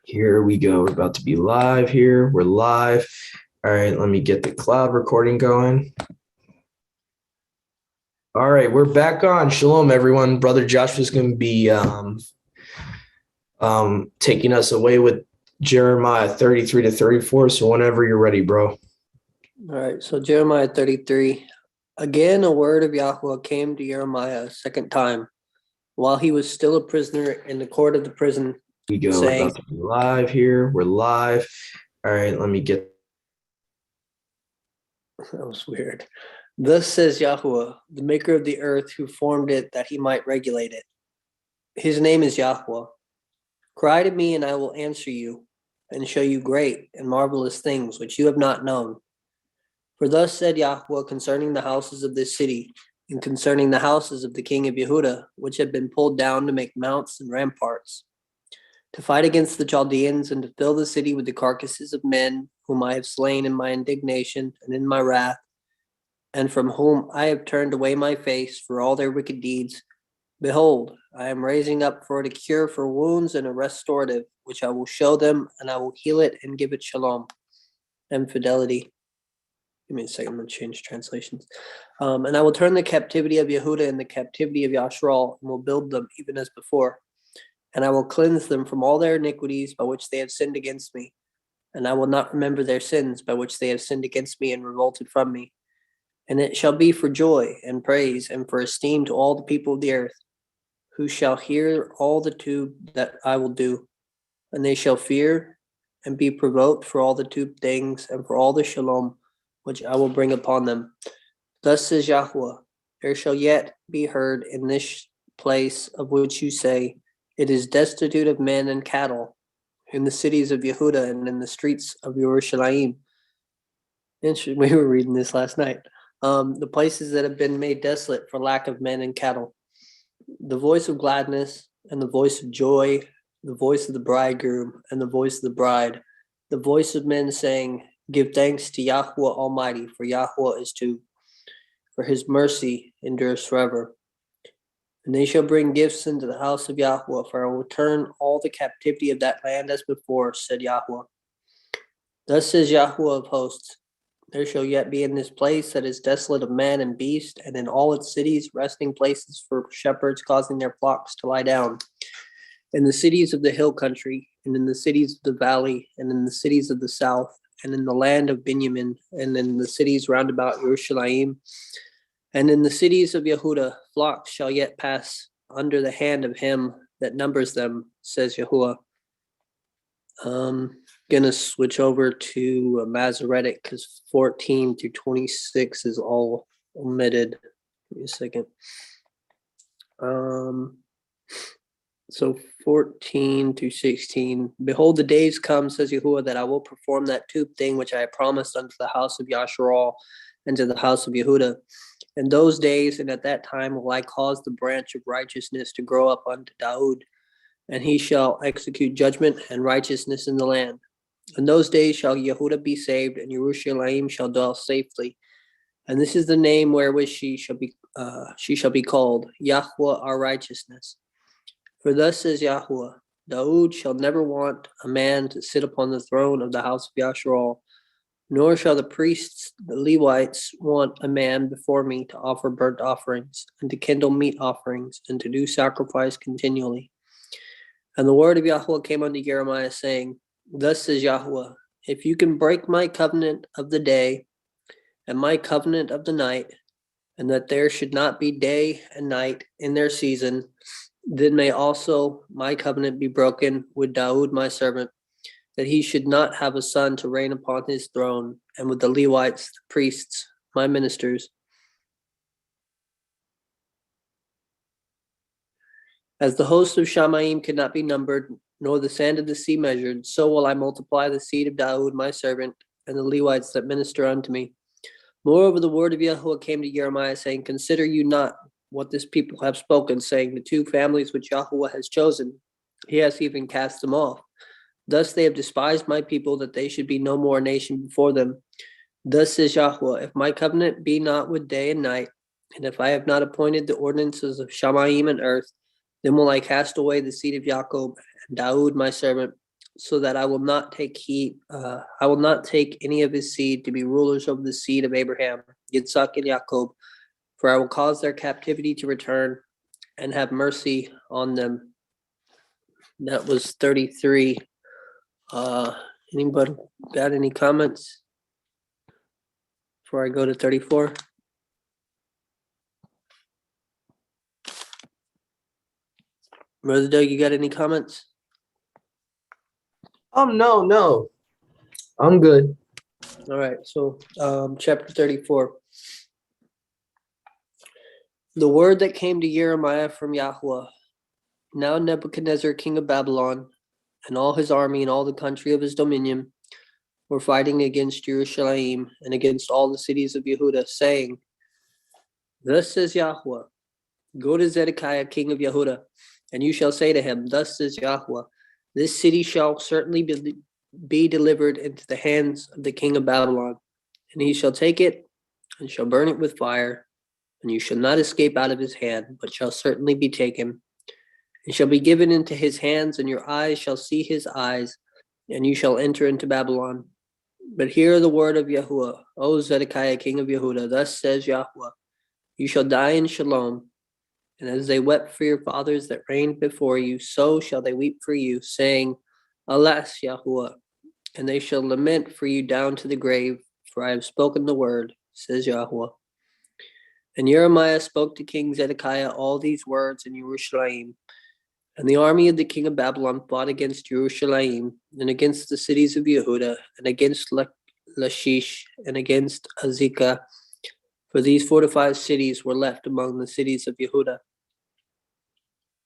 Here we go. We're about to be live here. We're live. All right, let me get the cloud recording going. All right, we're back on. Shalom, everyone. Brother Josh is going to be taking us away with Jeremiah 33 to 34. So whenever you're ready, bro. All right, so Jeremiah 33. Again, a word of Yahweh came to Jeremiah a second time, while he was still a prisoner in the court of the prison, We go. saying, We're about to be live here. We're live. All right, let me get. that was weird. Thus says Yahweh, the maker of the earth, who formed it that he might regulate it. His name is Yahweh. Cry to me, and I will answer you, and show you great and marvelous things which you have not known. For thus said Yahweh concerning the houses of this city, and concerning the houses of the king of Yehuda, which have been pulled down to make mounts and ramparts, to fight against the Chaldeans, and to fill the city with the carcasses of men whom I have slain in my indignation and in my wrath, and from whom I have turned away my face for all their wicked deeds. Behold, I am raising up for it a cure for wounds and a restorative, which I will show them, and I will heal it and give it shalom and fidelity. Give me a second, I'm going to change translations. And I will turn the captivity of Yehuda and the captivity of Yashral, and will build them even as before. And I will cleanse them from all their iniquities by which they have sinned against me. And I will not remember their sins by which they have sinned against me and revolted from me. And it shall be for joy and praise and for esteem to all the people of the earth, who shall hear all the tube that I will do. And they shall fear and be provoked for all the tube things and for all the shalom which I will bring upon them. Thus says Yahweh, there shall yet be heard in this place of which you say, it is destitute of men and cattle, in the cities of Yehuda and in the streets of Yerushalayim. We were reading this last night. The places that have been made desolate for lack of men and cattle. The voice of gladness and the voice of joy, the voice of the bridegroom and the voice of the bride, the voice of men saying, give thanks to Yahweh Almighty, for Yahweh is to, for his mercy endures forever. And they shall bring gifts into the house of Yahweh, for I will turn all the captivity of that land as before, said Yahweh. Thus says Yahweh of hosts, there shall yet be in this place that is desolate of man and beast, and in all its cities resting places for shepherds causing their flocks to lie down. In the cities of the hill country, and in the cities of the valley, and in the cities of the south, and in the land of Benjamin, and in the cities round about Yerushalayim, and in the cities of Yehuda, flocks shall yet pass under the hand of him that numbers them, says Yahuwah. Gonna switch over to Masoretic because 14 through 26 is all omitted. Give me a second. So 14 to 16. Behold, the days come, says Yahuwah, that I will perform that tube thing which I promised unto the house of Yasharal and to the house of Yehuda. In those days and at that time will I cause the branch of righteousness to grow up unto Daud, and he shall execute judgment and righteousness in the land. In those days shall Yehuda be saved, and Yerushalayim shall dwell safely. And this is the name wherewith she shall be called, Yahweh our righteousness. For thus says Yahweh, Daud shall never want a man to sit upon the throne of the house of Yasharal, nor shall the priests, the Levites, want a man before me to offer burnt offerings, and to kindle meat offerings, and to do sacrifice continually. And the word of Yahweh came unto Jeremiah, saying, thus says Yahweh, if you can break my covenant of the day, and my covenant of the night, and that there should not be day and night in their season, then may also my covenant be broken with Daud my servant, that he should not have a son to reign upon his throne, and with the Levites, the priests, my ministers. As the host of Shamaim cannot be numbered, nor the sand of the sea measured, so will I multiply the seed of Daud my servant, and the Levites that minister unto me. Moreover, the word of Yahweh came to Jeremiah, saying, consider you not what this people have spoken, saying, the two families which Yahweh has chosen, he has even cast them off. Thus they have despised my people, that they should be no more a nation before them. Thus says Yahweh, if my covenant be not with day and night, and if I have not appointed the ordinances of Shamaim and earth, then will I cast away the seed of Jacob, and Daud my servant, so that I will not take any of his seed to be rulers over the seed of Abraham, Yitzhak, and Jacob, for I will cause their captivity to return and have mercy on them. That was 33. Anybody got any comments before I go to 34? Brother Doug, you got any comments? No. I'm good. All right, so chapter 34. The word that came to Jeremiah from Yahweh. Now Nebuchadnezzar, king of Babylon, and all his army and all the country of his dominion were fighting against Jerusalem and against all the cities of Yehuda, saying, Thus says Yahweh, go to Zedekiah, king of Yehuda, and you shall say to him, Thus says Yahweh, this city shall certainly be delivered into the hands of the king of Babylon, and he shall take it and shall burn it with fire, and you shall not escape out of his hand, but shall certainly be taken, and shall be given into his hands, and your eyes shall see his eyes, and you shall enter into Babylon. But hear the word of Yahuwah, O Zedekiah, king of Yehuda, thus says Yahweh, you shall die in shalom, and as they wept for your fathers that reigned before you, so shall they weep for you, saying, Alas, Yahuwah, and they shall lament for you down to the grave, for I have spoken the word, says Yahweh. And Jeremiah spoke to King Zedekiah all these words in Jerusalem. And the army of the king of Babylon fought against Jerusalem, and against the cities of Yehuda, and against Lachish, and against Azekah, for these fortified cities were left among the cities of Yehuda.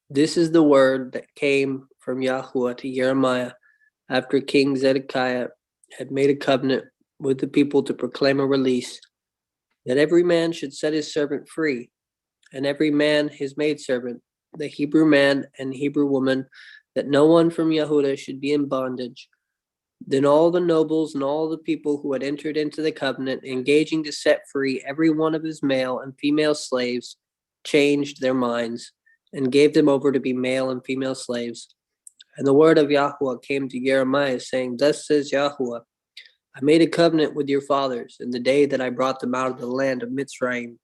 This is the word that came from Yahweh to Jeremiah after King Zedekiah had made a covenant with the people to proclaim a release, that every man should set his servant free, and every man his maidservant, the Hebrew man and Hebrew woman, that no one from Yehuda should be in bondage. Then all the nobles and all the people who had entered into the covenant, engaging to set free every one of his male and female slaves, changed their minds and gave them over to be male and female slaves. And the word of Yahweh came to Jeremiah, saying, Thus says Yahweh, I made a covenant with your fathers in the day that I brought them out of the land of Mitzrayim,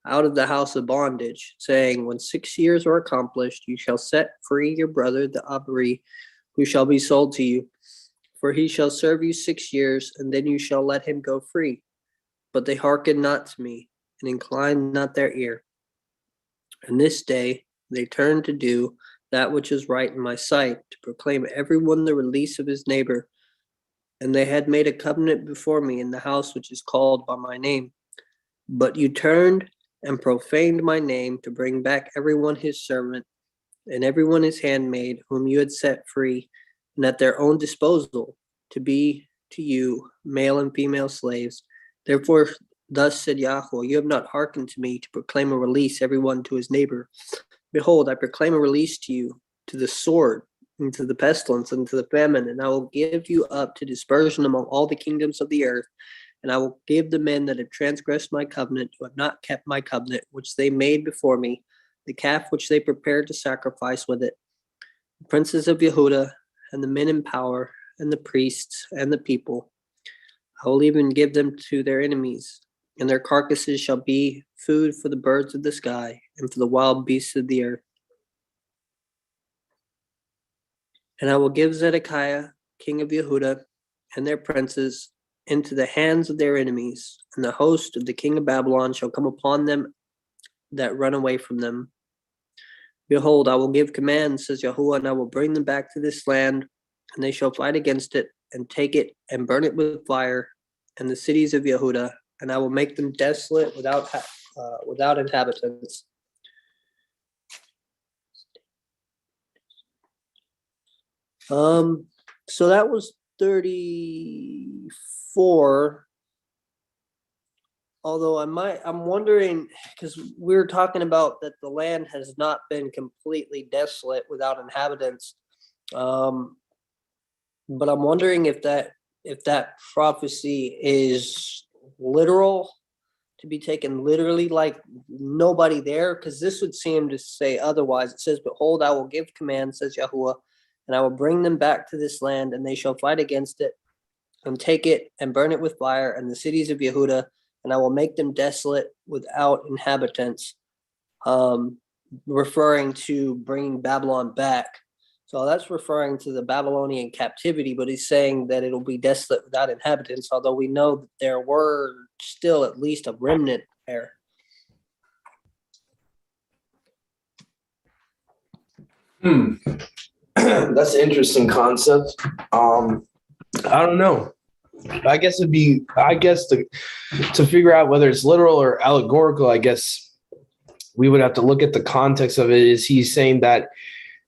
out of the house of bondage, saying, When 6 years are accomplished, you shall set free your brother the Abari, who shall be sold to you. For he shall serve you 6 years, and then you shall let him go free. But they hearkened not to me, and inclined not their ear. And this day they turned to do that which is right in my sight, to proclaim every one the release of his neighbor. And they had made a covenant before me in the house which is called by my name. But you turned and profaned my name to bring back everyone his servant and everyone his handmaid whom you had set free and at their own disposal to be to you male and female slaves. Therefore, thus said Yahweh, you have not hearkened to me to proclaim a release everyone to his neighbor. Behold, I proclaim a release to you, to the sword, and to the pestilence, and to the famine, and I will give you up to dispersion among all the kingdoms of the earth. And I will give the men that have transgressed my covenant, who have not kept my covenant, which they made before me, the calf which they prepared to sacrifice with it, the princes of Yehuda, and the men in power, and the priests, and the people. I will even give them to their enemies, and their carcasses shall be food for the birds of the sky, and for the wild beasts of the earth. And I will give Zedekiah, king of Yehuda, and their princes into the hands of their enemies, and the host of the king of Babylon shall come upon them that run away from them. Behold, I will give commands, says Yahuwah, and I will bring them back to this land, and they shall fight against it, and take it, and burn it with fire, and the cities of Yehuda, and I will make them desolate without inhabitants. So that was 34. Although I'm wondering, because we were talking about that the land has not been completely desolate without inhabitants. But I'm wondering if that prophecy is literal, to be taken literally, like nobody there, because this would seem to say otherwise. It says, Behold, I will give command, says Yahuwah, and I will bring them back to this land, and they shall fight against it, and take it, and burn it with fire, and the cities of Yehuda, and I will make them desolate without inhabitants. Referring to bringing Babylon back. So that's referring to the Babylonian captivity, but he's saying that it'll be desolate without inhabitants, although we know that there were still at least a remnant there. That's an interesting concept. I don't know. I guess to figure out whether it's literal or allegorical, I guess we would have to look at the context of it. Is he saying that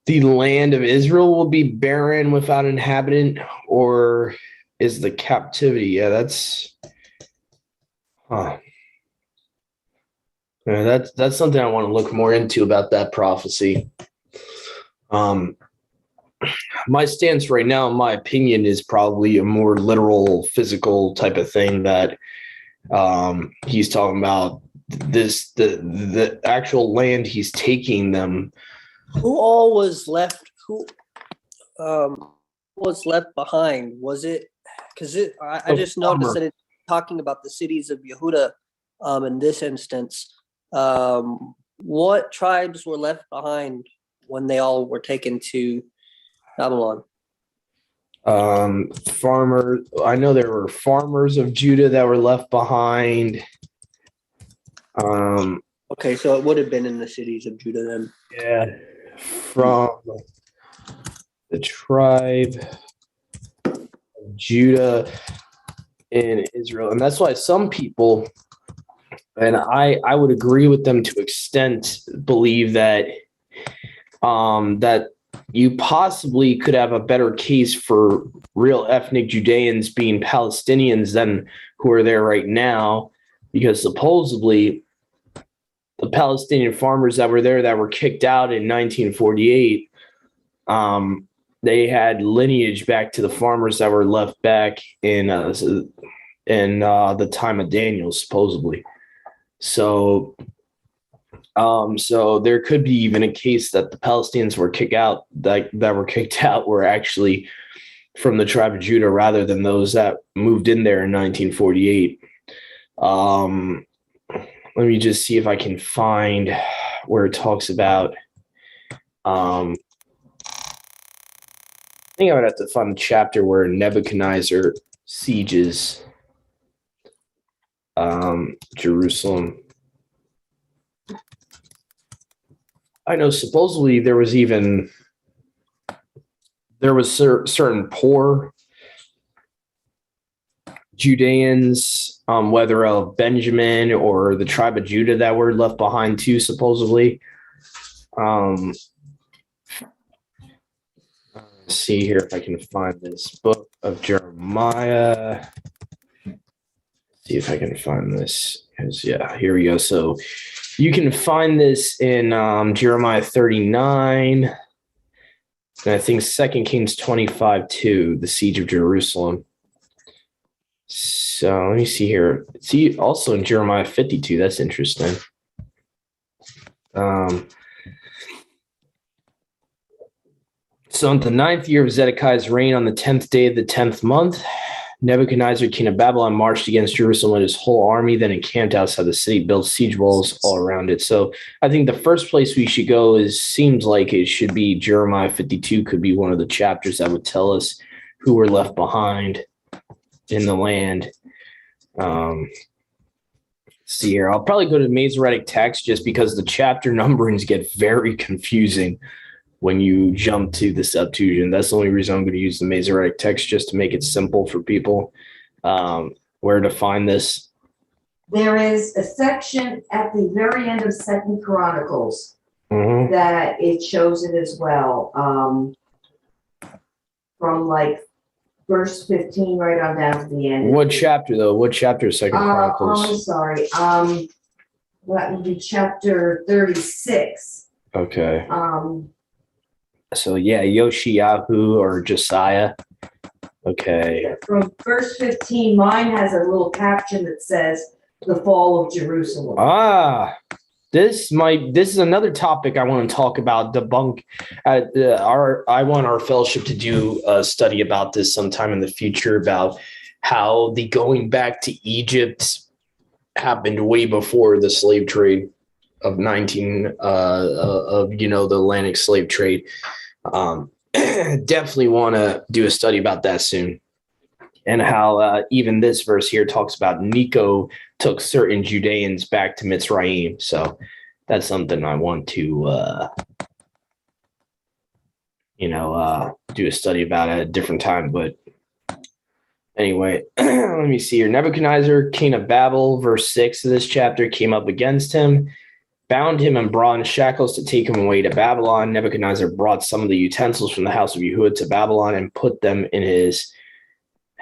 the land of Israel will be barren without inhabitant, or is the captivity? Yeah, that's something I want to look more into about that prophecy. My stance right now, in my opinion, is probably a more literal, physical type of thing that he's talking about. The actual land he's taking them. Who all was left? Who was left behind? Was it? Because I just noticed that it's talking about the cities of Yehuda. In this instance, what tribes were left behind when they all were taken to Babylon? Farmers. I know there were farmers of Judah that were left behind. Okay, so it would have been in the cities of Judah then. Yeah, from the tribe of Judah in Israel. And that's why some people, and I would agree with them to an extent, believe that that you possibly could have a better case for real ethnic Judeans being Palestinians than who are there right now, because supposedly the Palestinian farmers that were there that were kicked out in 1948, they had lineage back to the farmers that were left back in the time of Daniel, supposedly. So there could be even a case that the Palestinians were kicked out were actually from the tribe of Judah rather than those that moved in there in 1948. Let me just see if I can find where it talks about. I think I would have to find the chapter where Nebuchadnezzar sieges Jerusalem. I know supposedly there was certain poor Judeans, whether of Benjamin or the tribe of Judah, that were left behind too, supposedly. Let's see here if I can find this book of Jeremiah. See if I can find this. Yeah, here we go. So you can find this in Jeremiah 39, and I think 2 Kings 25:2, the siege of Jerusalem. So let me see here. See also in Jeremiah 52. That's interesting. So in the 9th year of Zedekiah's reign, on the 10th day of the 10th month, Nebuchadnezzar, king of Babylon, marched against Jerusalem with his whole army, then encamped outside the city, built siege walls all around it. So I think the first place we should go seems like it should be Jeremiah 52, could be one of the chapters that would tell us who were left behind in the land. See here, I'll probably go to Masoretic text just because the chapter numberings get very confusing when you jump to the Septuagint. That's the only reason I'm going to use the Masoretic text, just to make it simple for people. Where to find this? There is a section at the very end of Second Chronicles that it shows it as well. From like verse 15 right on down to the end. What chapter though? What chapter is Second Chronicles? I'm sorry. That would be chapter 36. Okay. So yeah, Yoshiyahu or Josiah. Okay. From verse 15, mine has a little caption that says the fall of Jerusalem. Ah, This is another topic I want to talk about. Debunk. I want our fellowship to do a study about this sometime in the future about how the going back to Egypt happened way before the slave trade of the Atlantic slave trade. Definitely want to do a study about that soon. And how even this verse here talks about Necho took certain Judeans back to Mitzrayim. So that's something I want to, do a study about at a different time. But anyway, let me see here. Nebuchadnezzar, king of Babel, verse 6 of this chapter, came up against him, bound him in bronze shackles to take him away to Babylon. Nebuchadnezzar brought some of the utensils from the house of Yehuda to Babylon and put them in his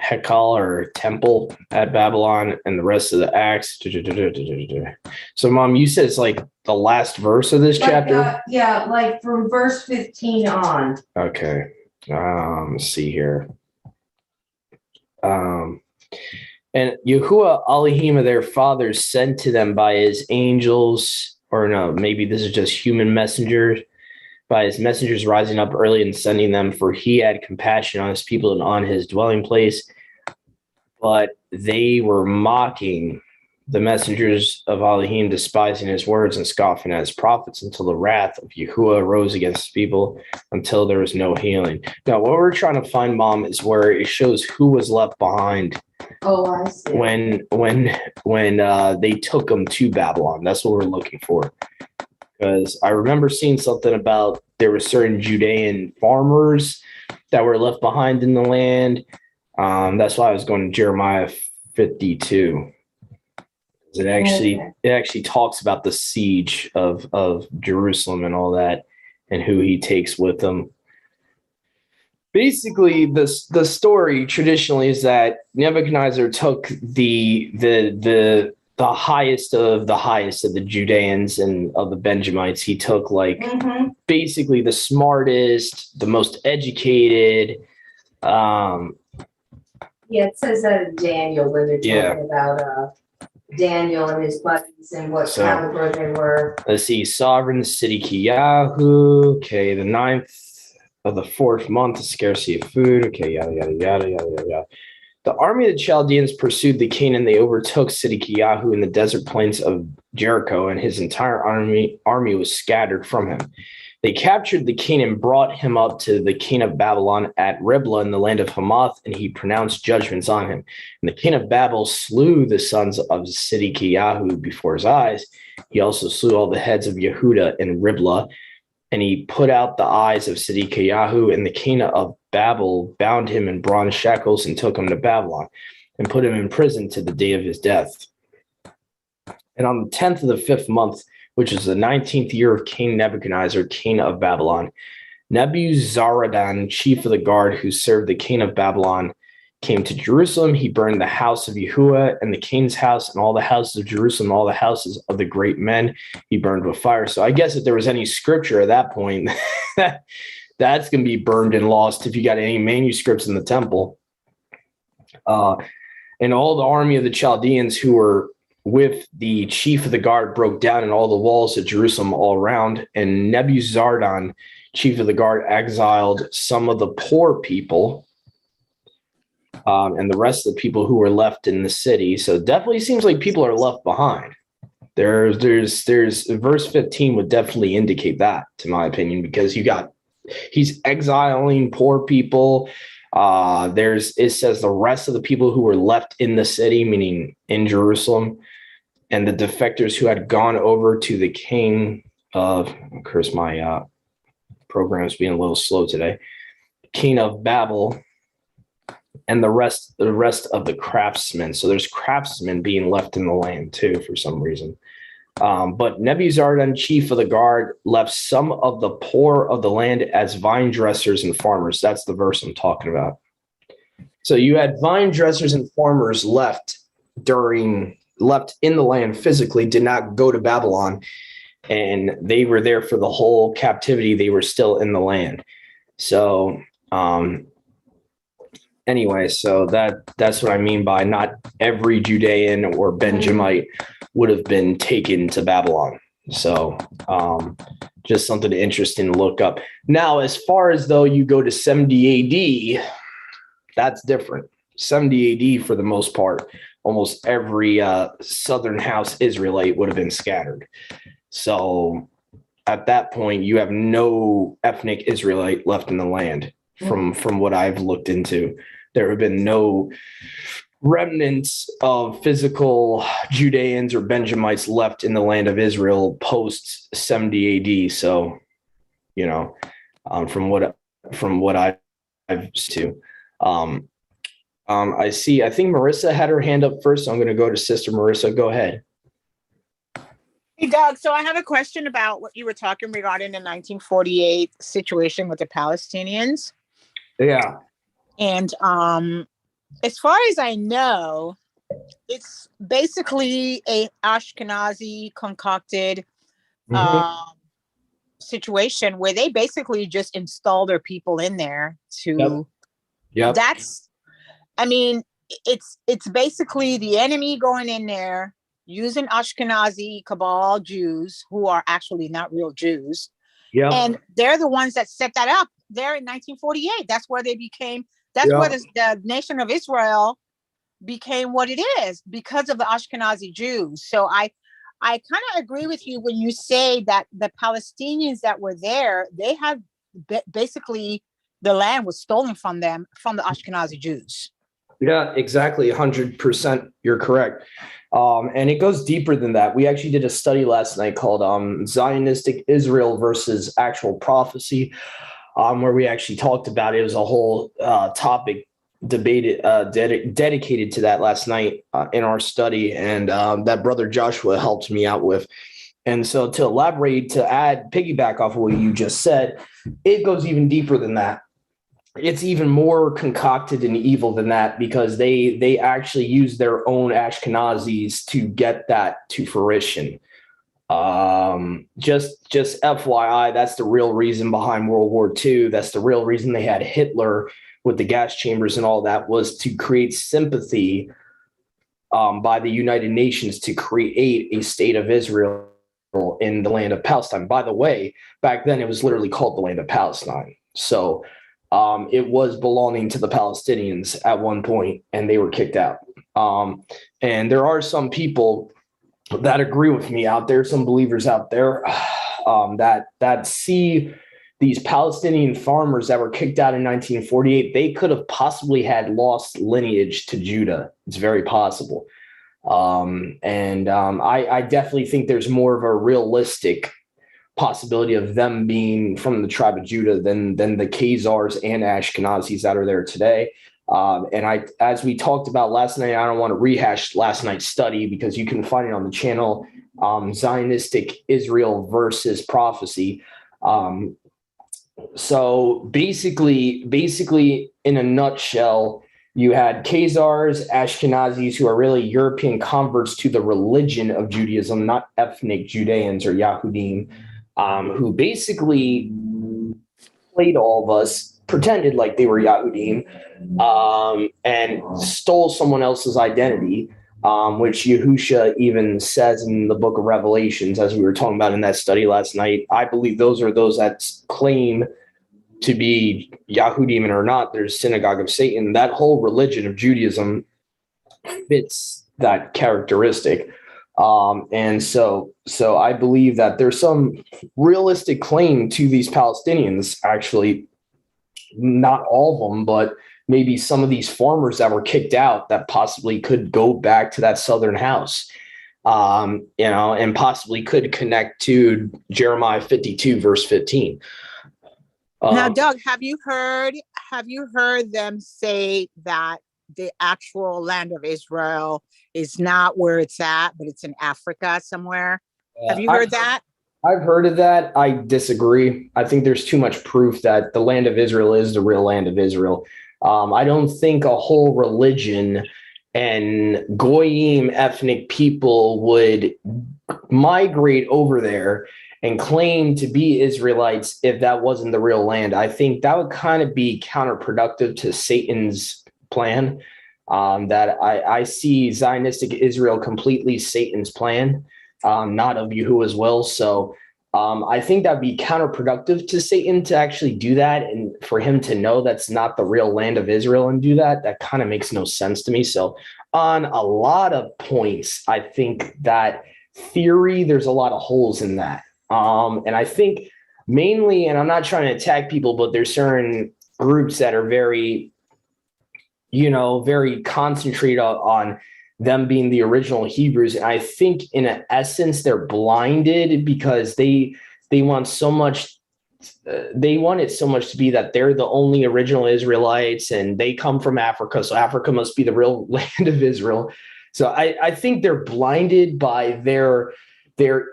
Hekal or temple at Babylon, and the rest of the acts. So, Mom, you said it's like the last verse of this chapter? Yeah, like from verse 15 on. Okay. Let's see here. And Yahuwah Elohim of their fathers sent to them by his angels, or no, maybe this is just human messengers, by his messengers rising up early and sending them, for he had compassion on his people and on his dwelling place. But they were mocking the messengers of Elohim, despising his words and scoffing at his prophets, until the wrath of Yahuwah rose against his people, until there was no healing. Now, what we're trying to find, Mom, is where it shows who was left behind. Oh, I see. When they took them to Babylon. That's what we're looking for. Because I remember seeing something about there were certain Judean farmers that were left behind in the land. That's why I was going to Jeremiah 52. It actually talks about the siege of Jerusalem and all that, and who he takes with him. Basically, the story traditionally is that Nebuchadnezzar took the highest of the Judeans and of the Benjamites. He took basically the smartest, the most educated. Yeah, it says that in Daniel when they're talking about Daniel and his buddies and what caliber they were. Let's see, sovereign Sidkiyahu. Okay, the 9th of the 4th month, the scarcity of food. Okay, yada yada yada yada yada. The army of the Chaldeans pursued the Canaan. They overtook Sidkiyahu in the desert plains of Jericho, and his entire army was scattered from him. They captured the king and brought him up to the king of Babylon at Riblah in the land of Hamath, and he pronounced judgments on him. And the king of Babel slew the sons of Sidkiyahu before his eyes. He also slew all the heads of Yehuda in Riblah, and he put out the eyes of Sidkiyahu, and the king of Babel bound him in bronze shackles and took him to Babylon and put him in prison to the day of his death. And on the 10th of the 5th month, which is the 19th year of King Nebuchadnezzar, king of Babylon, Nebuzaradan, chief of the guard who served the king of Babylon, came to Jerusalem. He burned the house of Yahuwah and the king's house and all the houses of Jerusalem, all the houses of the great men he burned with fire. So I guess if there was any scripture at that point, that's going to be burned and lost if you got any manuscripts in the temple. And all the army of the Chaldeans who were with the chief of the guard broke down in all the walls of Jerusalem all around. And Nebuzaradan, chief of the guard, exiled some of the poor people and the rest of the people who were left in the city. So it definitely seems like people are left behind. There's verse 15 would definitely indicate that, to my opinion, because he's exiling poor people. It says the rest of the people who were left in the city, meaning in Jerusalem, and the defectors who had gone over to the king of, of course, my program's being a little slow today, king of Babel, and the rest of the craftsmen. So there's craftsmen being left in the land too, for some reason. But Nebuzaradan, chief of the guard, left some of the poor of the land as vine dressers and farmers. That's the verse I'm talking about. So you had vine dressers and farmers left in the land physically, did not go to Babylon, and they were there for the whole captivity. They were still in the land. So anyway, so that's what I mean by not every Judean or Benjamite would have been taken to Babylon. So just something interesting to look up. Now, as far as though you go to 70 AD, that's different. 70 AD, for the most part, almost every Southern House Israelite would have been scattered. So at that point, you have no ethnic Israelite left in the land from what I've looked into. There have been no remnants of physical Judeans or Benjamites left in the land of Israel post 70 AD. So, from what I've to, I see. I think Marissa had her hand up first. So I'm going to go to Sister Marissa. Go ahead. Hey, Doug. So I have a question about what you were talking regarding the 1948 situation with the Palestinians. Yeah. And as far as I know, it's basically a Ashkenazi concocted situation where they basically just install their people in there to. Yep. It's basically the enemy going in there using Ashkenazi Cabal Jews who are actually not real Jews. Yeah. And they're the ones that set that up there in 1948. That's where they became. That's where the nation of Israel became what it is because of the Ashkenazi Jews. So I kind of agree with you when you say that the Palestinians that were there, they had basically the land was stolen from them from the Ashkenazi Jews. Yeah, exactly. 100%. You're correct. And it goes deeper than that. We actually did a study last night called Zionistic Israel versus Actual Prophecy, where we actually talked about it. It was a whole topic debated, dedicated to that last night in our study. And that brother Joshua helped me out with. And so to elaborate, to piggyback off of what you just said, it goes even deeper than that. It's even more concocted and evil than that because they actually use their own Ashkenazis to get that to fruition. Just FYI, that's the real reason behind World War II. That's the real reason they had Hitler with the gas chambers and all that, was to create sympathy by the United Nations to create a state of Israel in the land of Palestine. By the way, back then it was literally called the land of Palestine. So it was belonging to the Palestinians at one point, and they were kicked out. And there are some people that agree with me out there, some believers out there that see these Palestinian farmers that were kicked out in 1948. They could have possibly had lost lineage to Judah. It's very possible. I definitely think there's more of a realistic possibility of them being from the tribe of Judah than the Khazars and Ashkenazis that are there today. As we talked about last night, I don't want to rehash last night's study because you can find it on the channel, Zionistic Israel versus Prophecy. So basically, in a nutshell, you had Khazars, Ashkenazis, who are really European converts to the religion of Judaism, not ethnic Judeans or Yahudim, who basically played all of us, pretended like they were Yahudim, and stole someone else's identity, which Yahusha even says in the book of Revelations, as we were talking about in that study last night. I believe those are those that claim to be Yahudim and are not. There's synagogue of Satan. That whole religion of Judaism fits that characteristic. And so I believe that there's some realistic claim to these Palestinians, actually, not all of them, but maybe some of these farmers that were kicked out that possibly could go back to that Southern house, and possibly could connect to Jeremiah 52 verse 15. Now, Doug, have you heard them say that the actual land of Israel is not where it's at, but it's in Africa somewhere? Have you heard that? I've heard of that. I disagree. I think there's too much proof that the land of Israel is the real land of Israel. I don't think a whole religion and Goyim ethnic people would migrate over there and claim to be Israelites if that wasn't the real land. I think that would kind of be counterproductive to Satan's plan. That I see Zionistic Israel completely Satan's plan. not of Yahuwah's will. So I think that'd be counterproductive to Satan to actually do that. And for him to know that's not the real land of Israel and do that, that kind of makes no sense to me. So on a lot of points, I think that theory, there's a lot of holes in that. And I think mainly, and I'm not trying to attack people, but there's certain groups that are very, very concentrated on them being the original Hebrews. And I think in essence, they're blinded because they want so much. They want it so much to be that they're the only original Israelites and they come from Africa. So Africa must be the real land of Israel. So I think they're blinded by their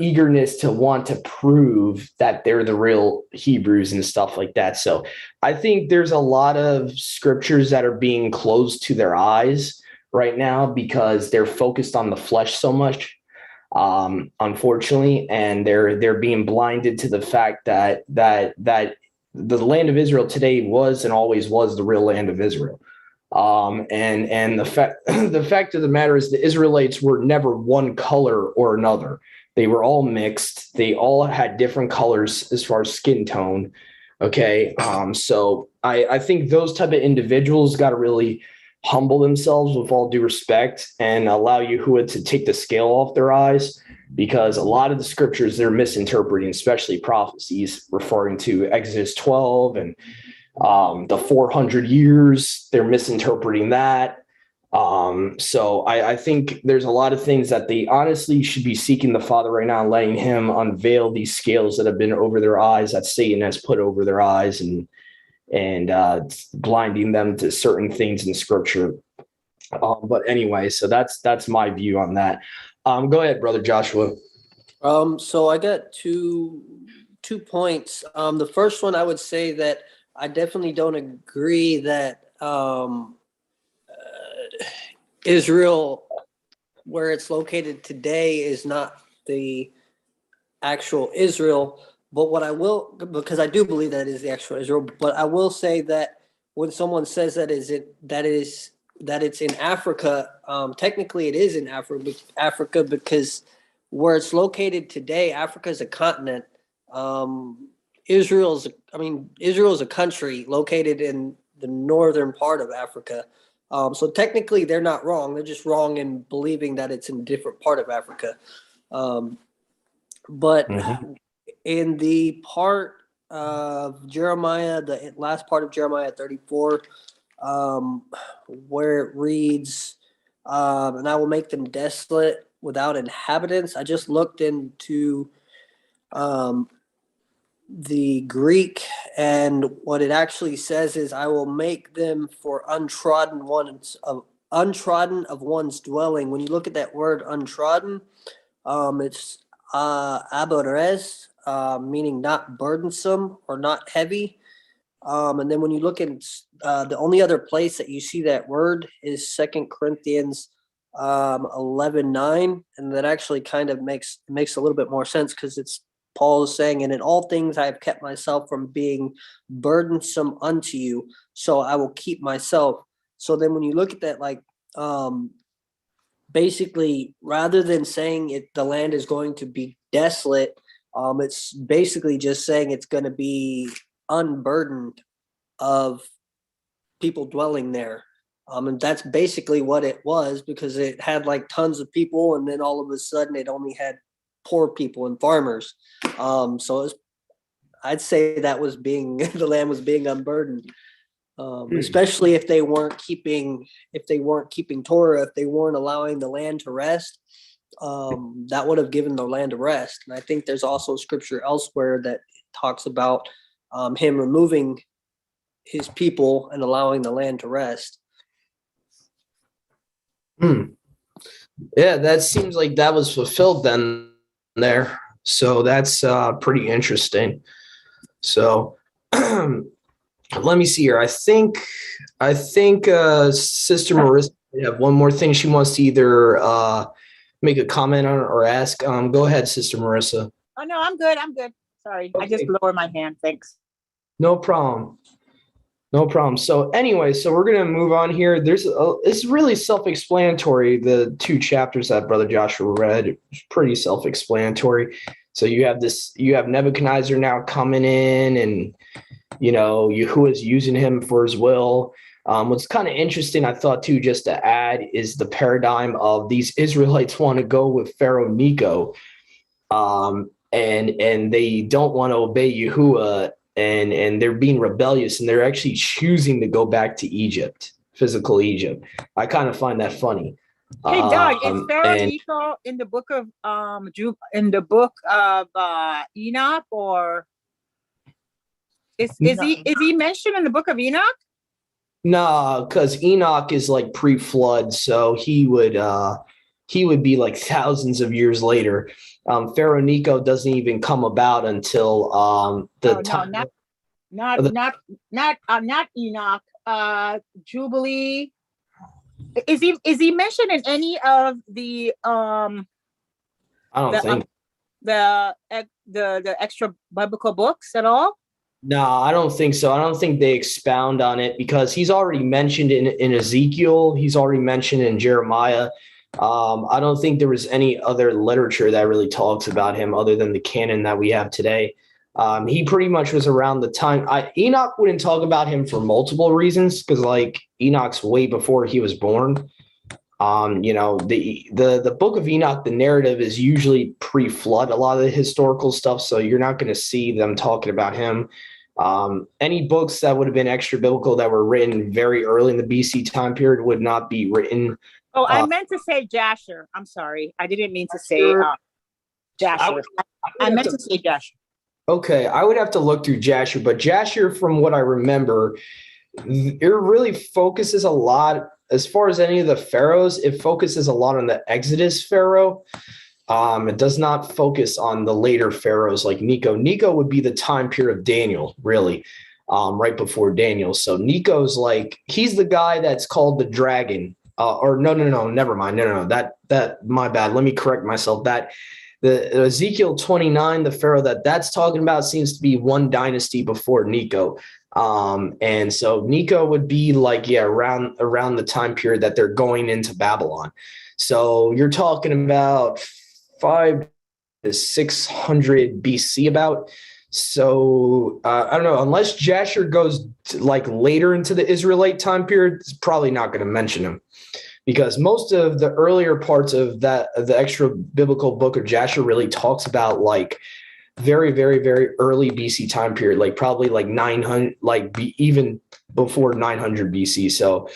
eagerness to want to prove that they're the real Hebrews and stuff like that. So I think there's a lot of scriptures that are being closed to their eyes right now because they're focused on the flesh so much, unfortunately, and they're being blinded to the fact that the land of Israel today was and always was the real land of Israel. And the fact of the matter is the Israelites were never one color or another. They were all mixed. They all had different colors as far as skin tone. Okay. So I think those type of individuals got to really humble themselves with all due respect and allow Yahuwah to take the scale off their eyes, because a lot of the scriptures they're misinterpreting, especially prophecies referring to Exodus 12 and the 400 years, they're misinterpreting that. So I think there's a lot of things that they honestly should be seeking the Father right now and letting him unveil these scales that have been over their eyes, that Satan has put over their eyes, and blinding them to certain things in scripture. But anyway, so that's my view on that. Go ahead, Brother Joshua. So I got two points. The first one, I would say that I definitely don't agree that Israel, where it's located today, is not the actual Israel. But what I will, because I do believe that is the actual Israel, but I will say that when someone says that it's in Africa, technically it is in Africa, because where it's located today, Africa is a continent. Israel's a country located in the northern part of Africa. So technically they're not wrong. They're just wrong in believing that it's in a different part of Africa. But in the part of Jeremiah, the last part of Jeremiah 34, where it reads, and I will make them desolate without inhabitants. I just looked into the Greek, and what it actually says is, I will make them for untrodden of one's dwelling. When you look at that word untrodden, it's abodes, meaning not burdensome or not heavy. And then when you look at the only other place that you see that word is 2 Corinthians 11:9, and that actually kind of makes a little bit more sense, because it's Paul is saying, and in all things I have kept myself from being burdensome unto you, so I will keep myself. So then when you look at that, like basically, rather than saying the land is going to be desolate, it's basically just saying it's going to be unburdened of people dwelling there. And that's basically what it was, because it had like tons of people, and then all of a sudden it only had poor people and farmers. So I'd say that was the land was being unburdened. Especially if they weren't keeping Torah, if they weren't allowing the land to rest, that would have given the land a rest. And I think there's also scripture elsewhere that talks about him removing his people and allowing the land to rest. Yeah, that seems like that was fulfilled then there. So that's pretty interesting. So let me see here. I think Sister Marissa may have one more thing she wants to either make a comment on or ask. Go ahead, Sister Marissa. Oh no, I'm good. Sorry, okay. I just lowered my hand. Thanks. No problem. No problem. So anyway, so we're gonna move on here. It's really self-explanatory. The two chapters that Brother Joshua read, it's pretty self-explanatory. So you have Nebuchadnezzar now coming in, and Yahuwah is using him for his will. What's kind of interesting, I thought too, just to add, is the paradigm of these Israelites want to go with Pharaoh Necho, and they don't want to obey Yahuwah, and they're being rebellious, and they're actually choosing to go back to Egypt, physical Egypt. I kind of find that funny. Hey Doug, is Pharaoh And Necho in the book of Enoch, or is he mentioned in the book of Enoch? no, because Enoch is like pre-flood, so he would be like thousands of years later. Pharaoh Necho doesn't even come about until the time. No, not Enoch. Jubilee. Is he mentioned in any of the I don't think. the extra biblical books at all? No, I don't think so. I don't think they expound on it because he's already mentioned in Ezekiel. He's already mentioned in Jeremiah. I don't think there was any other literature that really talks about him other than the canon that we have today. He pretty much was around the time. Enoch wouldn't talk about him for multiple reasons because, like, Enoch's way before he was born. The book of Enoch, the narrative is usually pre-flood, a lot of the historical stuff, so you're not going to see them talking about him. Any books that would have been extra biblical that were written very early in the BC time period would not be written. Oh, I meant to say Jasher. I'm sorry. I didn't mean to say Jasher. I meant to say Jasher. Okay, I would have to look through Jasher, but Jasher, from what I remember, it really focuses a lot, as far as any of the pharaohs, it focuses a lot on the Exodus pharaoh. It does not focus on the later pharaohs like Necho. Necho would be the time period of Daniel, really, right before Daniel. So Necho's like, he's the guy that's called the dragon. No, never mind. No, that my bad. Let me correct myself. That the Ezekiel 29, the pharaoh that's talking about seems to be one dynasty before Necho. And so Necho would be like, around the time period that they're going into Babylon. So you're talking about 500 to 600 BC about. So I don't know, unless Jasher goes like later into the Israelite time period, it's probably not going to mention him. Because most of the earlier parts of the extra biblical book of Jasher really talks about like very, very, very early BC time period, like probably like 900, even before 900 BC. So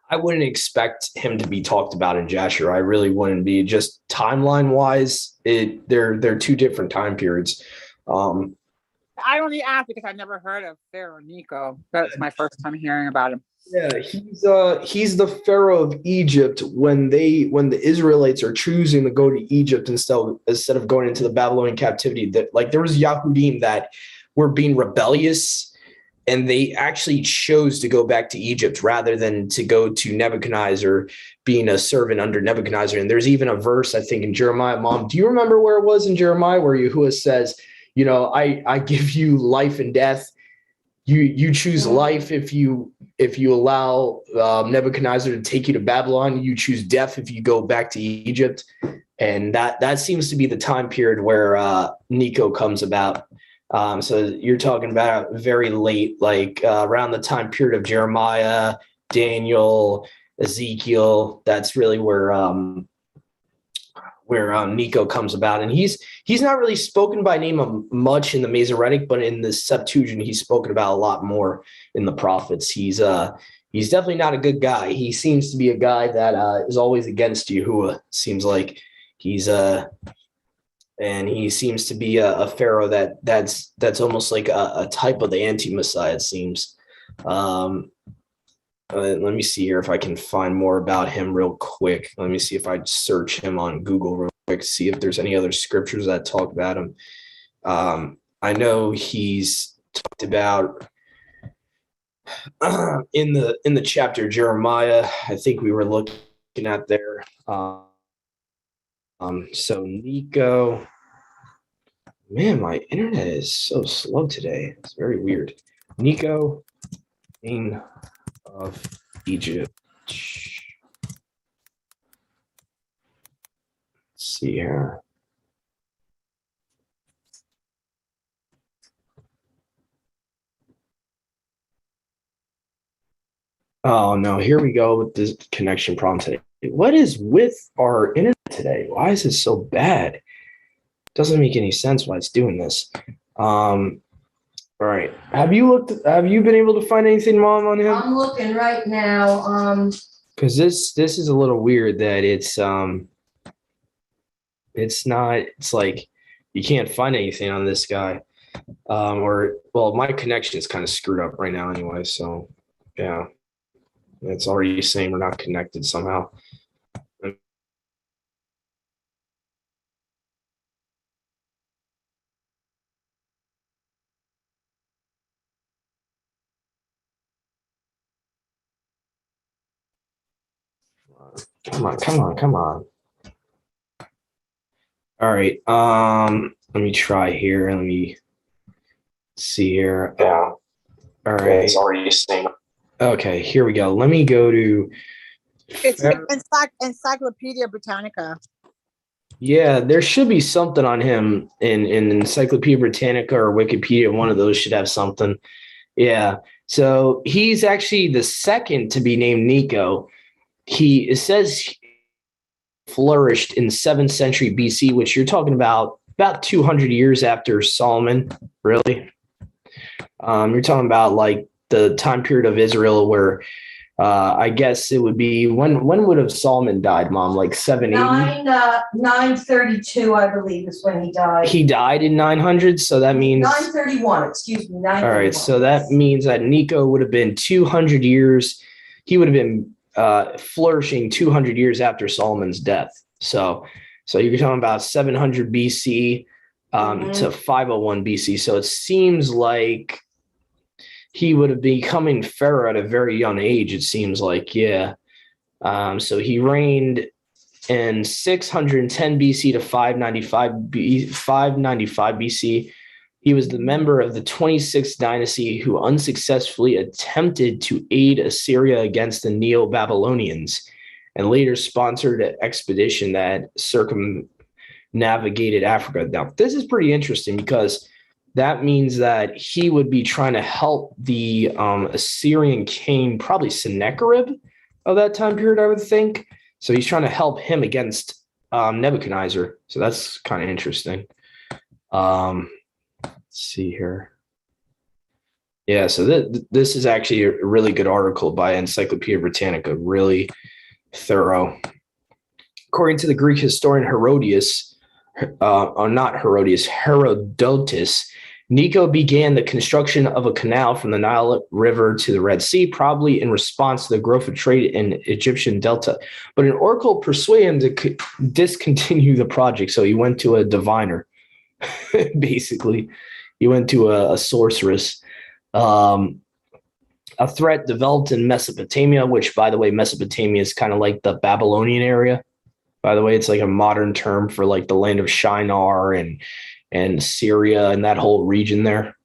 I wouldn't expect him to be talked about in Jasher. I really wouldn't be. Just timeline wise, they're two different time periods. I only asked because I never heard of Pharaoh Necho. That's my first time hearing about him. Yeah, he's the Pharaoh of Egypt when the Israelites are choosing to go to Egypt instead of going into the Babylonian captivity. That, like, there was Yahudim that were being rebellious, and they actually chose to go back to Egypt rather than to go to Nebuchadnezzar, being a servant under Nebuchadnezzar. And there's even a verse, I think, in Jeremiah. Mom, do you remember where it was in Jeremiah where Yahuwah says, I give you life and death. You choose life if you allow Nebuchadnezzar to take you to Babylon. You choose death if you go back to Egypt, and that seems to be the time period where Necho comes about. So you're talking about very late, like around the time period of Jeremiah, Daniel, Ezekiel. That's really where Necho comes about, and he's not really spoken by name much in the Masoretic, but in the Septuagint he's spoken about a lot more in the prophets. He's definitely not a good guy. He seems to be a guy that is always against Yahuwah. Seems like he's and he seems to be a pharaoh that's almost like a type of the anti-Messiah. It seems. Let me see here if I can find more about him real quick. Let me see if I search him on Google real quick, see if there's any other scriptures that talk about him. I know he's talked about in the chapter Jeremiah. I think we were looking at there. So Necho, man, my internet is so slow today. It's very weird. Necho, king of Egypt. Let's see here. Oh no, here we go with this connection problem today. What is with our internet today? Why is it so bad? Doesn't make any sense why it's doing this. All right. Have you been able to find anything, Mom, on him? I'm looking right now. Because this is a little weird that it's not, it's like you can't find anything on this guy. Or well, my connection is kind of screwed up right now anyway, so yeah. It's already saying we're not connected somehow. Come on. All right. Let me try here. Let me see here. Yeah. All right. It's already saying. Okay, here we go. Let me go to. It's Encyclopedia Britannica. Yeah, there should be something on him in Encyclopedia Britannica or Wikipedia. One of those should have something. Yeah. So he's actually the second to be named Necho. It says flourished in 7th century BC, which you're talking about 200 years after Solomon, really. You're talking about like the time period of Israel where I guess it would be when would have Solomon died, Mom? Like 780? 932, I believe, is when he died. He died in 900, so that means 931, excuse me. 931. All right, so that means that Necho would have been 200 years. He would have been flourishing 200 years after Solomon's death. So you're talking about 700 BC to 501 BC. So it seems like he would have becoming Pharaoh at a very young age. It seems like, yeah. So he reigned in 610 BC to 595 BC. He was the member of the 26th dynasty who unsuccessfully attempted to aid Assyria against the Neo-Babylonians and later sponsored an expedition that circumnavigated Africa. Now, this is pretty interesting because that means that he would be trying to help the Assyrian king, probably Sennacherib of that time period, I would think. So he's trying to help him against Nebuchadnezzar. So that's kind of interesting. Let's see here. Yeah, so this is actually a really good article by Encyclopedia Britannica, really thorough. According to the Greek historian Herodotus, Necho began the construction of a canal from the Nile River to the Red Sea, probably in response to the growth of trade in Egyptian Delta. But an oracle persuaded him to discontinue the project, so he went to a diviner, basically. He went to a sorceress. A threat developed in Mesopotamia, which, by the way, Mesopotamia is kind of like the Babylonian area. By the way, it's like a modern term for like the land of Shinar and Syria and that whole region there.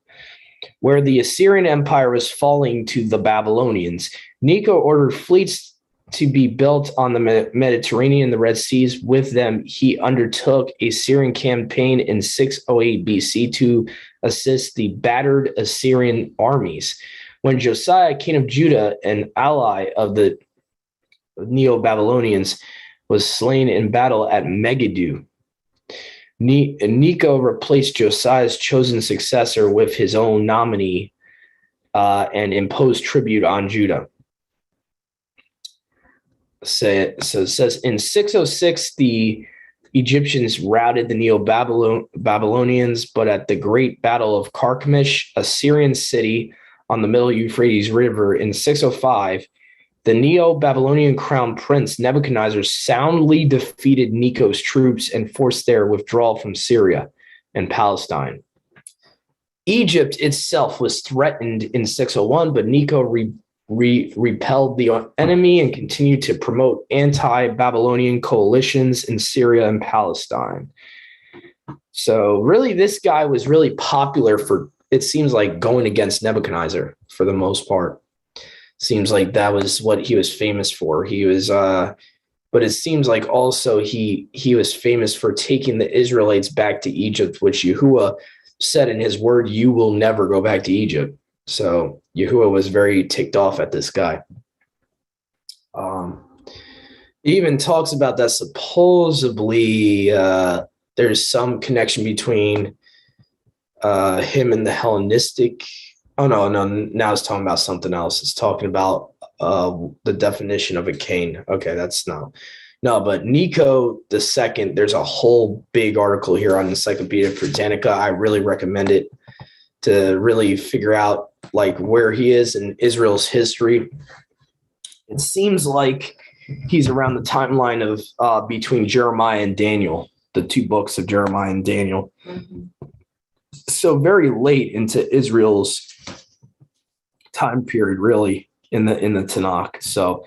Where the Assyrian Empire was falling to the Babylonians, Necho ordered fleets to be built on the Mediterranean, the Red Seas. With them, he undertook a Syrian campaign in 608 BC to assist the battered Assyrian armies. When Josiah, king of Judah, an ally of the Neo-Babylonians, was slain in battle at Megiddo, Necho replaced Josiah's chosen successor with his own nominee and imposed tribute on Judah. So it says in 606, the Egyptians routed the Neo-Babylonians, but at the Great Battle of Carchemish, a Syrian city on the Middle Euphrates River in 605, the Neo-Babylonian crown prince Nebuchadnezzar soundly defeated Necho's troops and forced their withdrawal from Syria and Palestine. Egypt itself was threatened in 601, but Necho repelled the enemy and continued to promote anti-Babylonian coalitions in Syria and Palestine. So really, this guy was really popular for it seems like going against Nebuchadnezzar for the most part. Seems like that was what he was famous for. He was, but it seems like also he was famous for taking the Israelites back to Egypt, which Yahuwah said in his word, "You will never go back to Egypt." So Yahuwah was very ticked off at this guy. He even talks about that supposedly there's some connection between him and the Hellenistic. Oh, no, now it's talking about something else. It's talking about the definition of a Cain. Okay, that's no, but Nico the Second, there's a whole big article here on Encyclopedia Britannica. I really recommend it to really figure out like where he is in Israel's history. It seems like he's around the timeline of between Jeremiah and Daniel, the two books of Jeremiah and Daniel. Mhm. So very late into Israel's time period, really, in the Tanakh. So,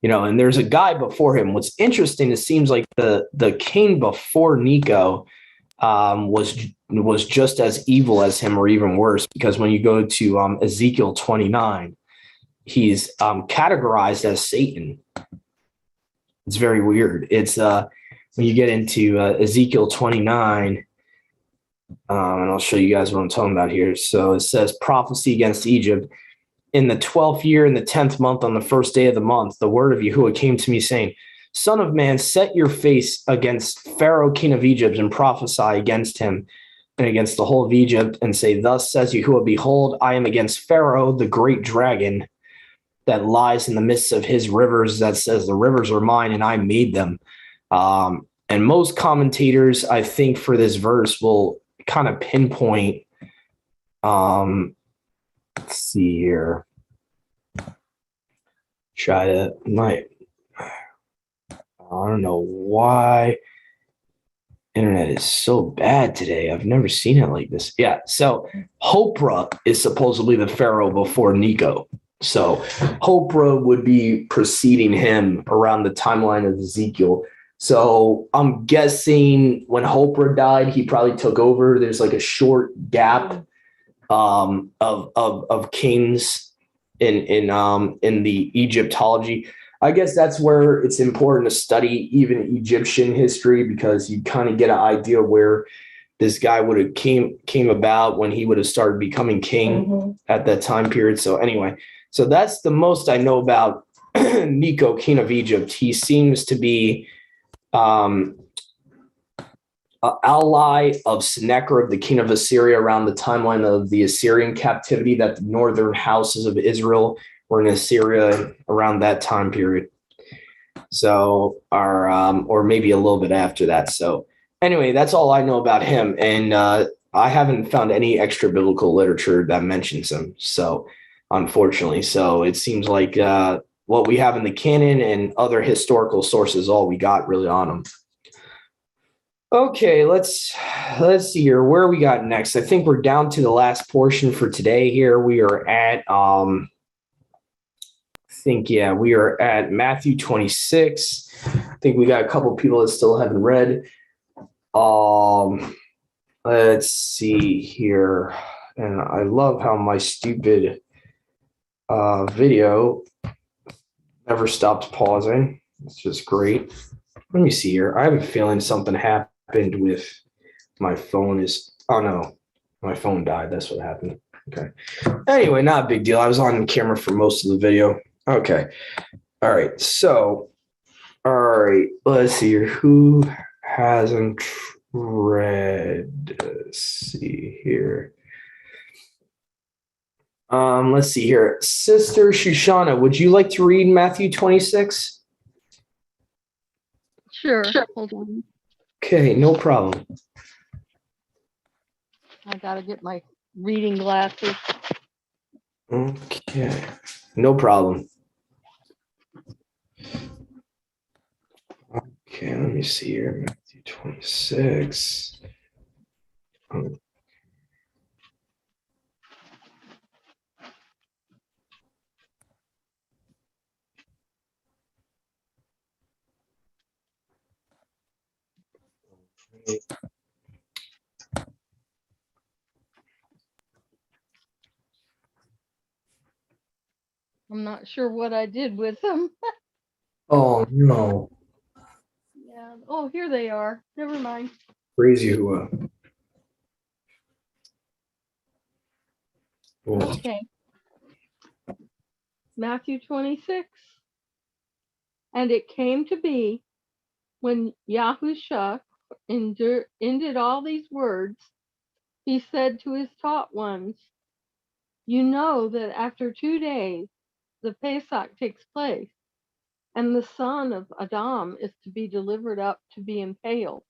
and there's a guy before him. What's interesting, it seems like the king before Nico was just as evil as him, or even worse, because when you go to Ezekiel 29, he's categorized as Satan. It's very weird. It's when you get into Ezekiel 29, and I'll show you guys what I'm talking about here. So it says prophecy against Egypt. In the 12th year, in the 10th month, on the first day of the month, the word of Yahuwah came to me, saying, Son of man, set your face against Pharaoh, king of Egypt, and prophesy against him and against the whole of Egypt, and say, Thus says Yahuwah, behold, I am against Pharaoh, the great dragon that lies in the midst of his rivers, that says, the rivers are mine, and I made them. And most commentators, I think, for this verse will kind of pinpoint, let's see here. I don't know why internet is so bad today. I've never seen it like this. Yeah. So Hopra is supposedly the Pharaoh before Nico. So Hopra would be preceding him around the timeline of Ezekiel. So I'm guessing when Hopra died, he probably took over. There's like a short gap of kings in the Egyptology. I guess that's where it's important to study even Egyptian history, because you kind of get an idea where this guy would have came about when he would have started becoming king at that time period. So anyway, so that's the most I know about Nico, king of Egypt. He seems to be an ally of Sennacherib, the king of Assyria, around the timeline of the Assyrian captivity, that the northern houses of Israel were in Assyria around that time period. So, or maybe a little bit after that. So anyway, that's all I know about him. And I haven't found any extra biblical literature that mentions him. So unfortunately, so it seems like what we have in the canon and other historical sources, all we got really on him. Okay, let's see here. Where we got next? I think we're down to the last portion for today here. We are at we are at Matthew 26. I think we got a couple of people that still haven't read. Let's see here. And I love how my stupid video never stops pausing. It's just great. Let me see here. I have a feeling something happened with my phone. Oh no, my phone died. That's what happened. Okay. Anyway, not a big deal. I was on camera for most of the video. Okay. All right. So, all right. Let's see here. Who hasn't read? Let's see here. Let's see here. Sister Shoshana, would you like to read Matthew 26? Sure. Hold on. Okay, no problem. I gotta get my reading glasses. Okay, no problem. Okay, let me see here. Matthew 26. I'm not sure what I did with them. Oh no. Yeah. Oh, here they are. Never mind. Raise you up. Oh, Okay. Matthew 26. And it came to be when Yahusha ended all these words, he said to his taught ones, you know that after 2 days the Pesach takes place, and the son of Adam is to be delivered up to be impaled.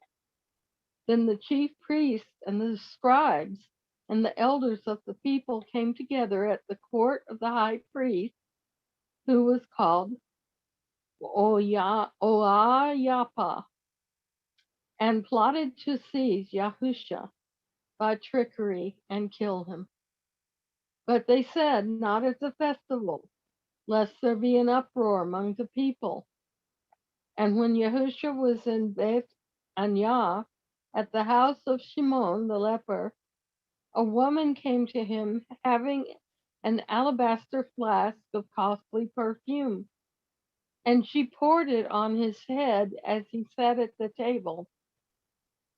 Then the chief priests and the scribes and the elders of the people came together at the court of the high priest, who was called Oayapa, and plotted to seize Yahusha by trickery and kill him. But they said, not at the festival, lest there be an uproar among the people. And when Yahusha was in Beth Anyah, at the house of Shimon the leper, a woman came to him having an alabaster flask of costly perfume, and she poured it on his head as he sat at the table.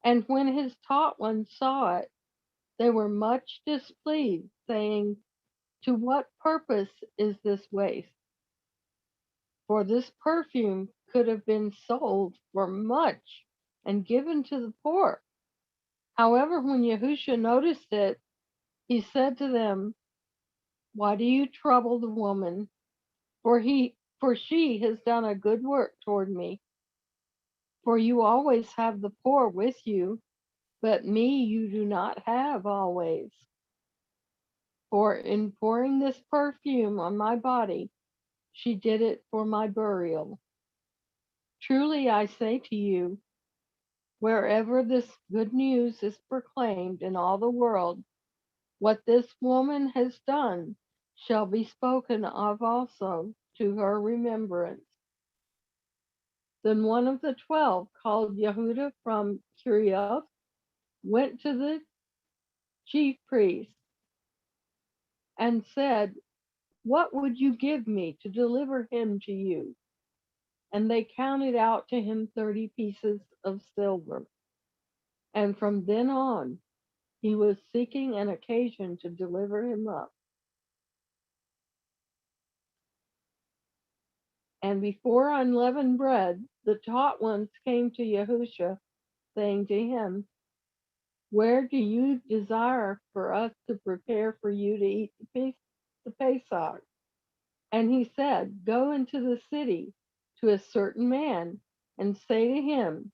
And when his taught ones saw it, they were much displeased, saying, to what purpose is this waste? For this perfume could have been sold for much and given to the poor. However, when Yahusha noticed it, he said to them, why do you trouble the woman? For she has done a good work toward me. For you always have the poor with you, but me you do not have always. For in pouring this perfume on my body, she did it for my burial. Truly I say to you, wherever this good news is proclaimed in all the world, what this woman has done shall be spoken of also to her remembrance. Then one of the 12, called Yehuda from Kirioth, went to the chief priest and said, what would you give me to deliver him to you? And they counted out to him 30 pieces of silver. And from then on, he was seeking an occasion to deliver him up. And before unleavened bread, the taught ones came to Yahusha, saying to him, where do you desire for us to prepare for you to eat the Pesach? And he said, go into the city to a certain man and say to him,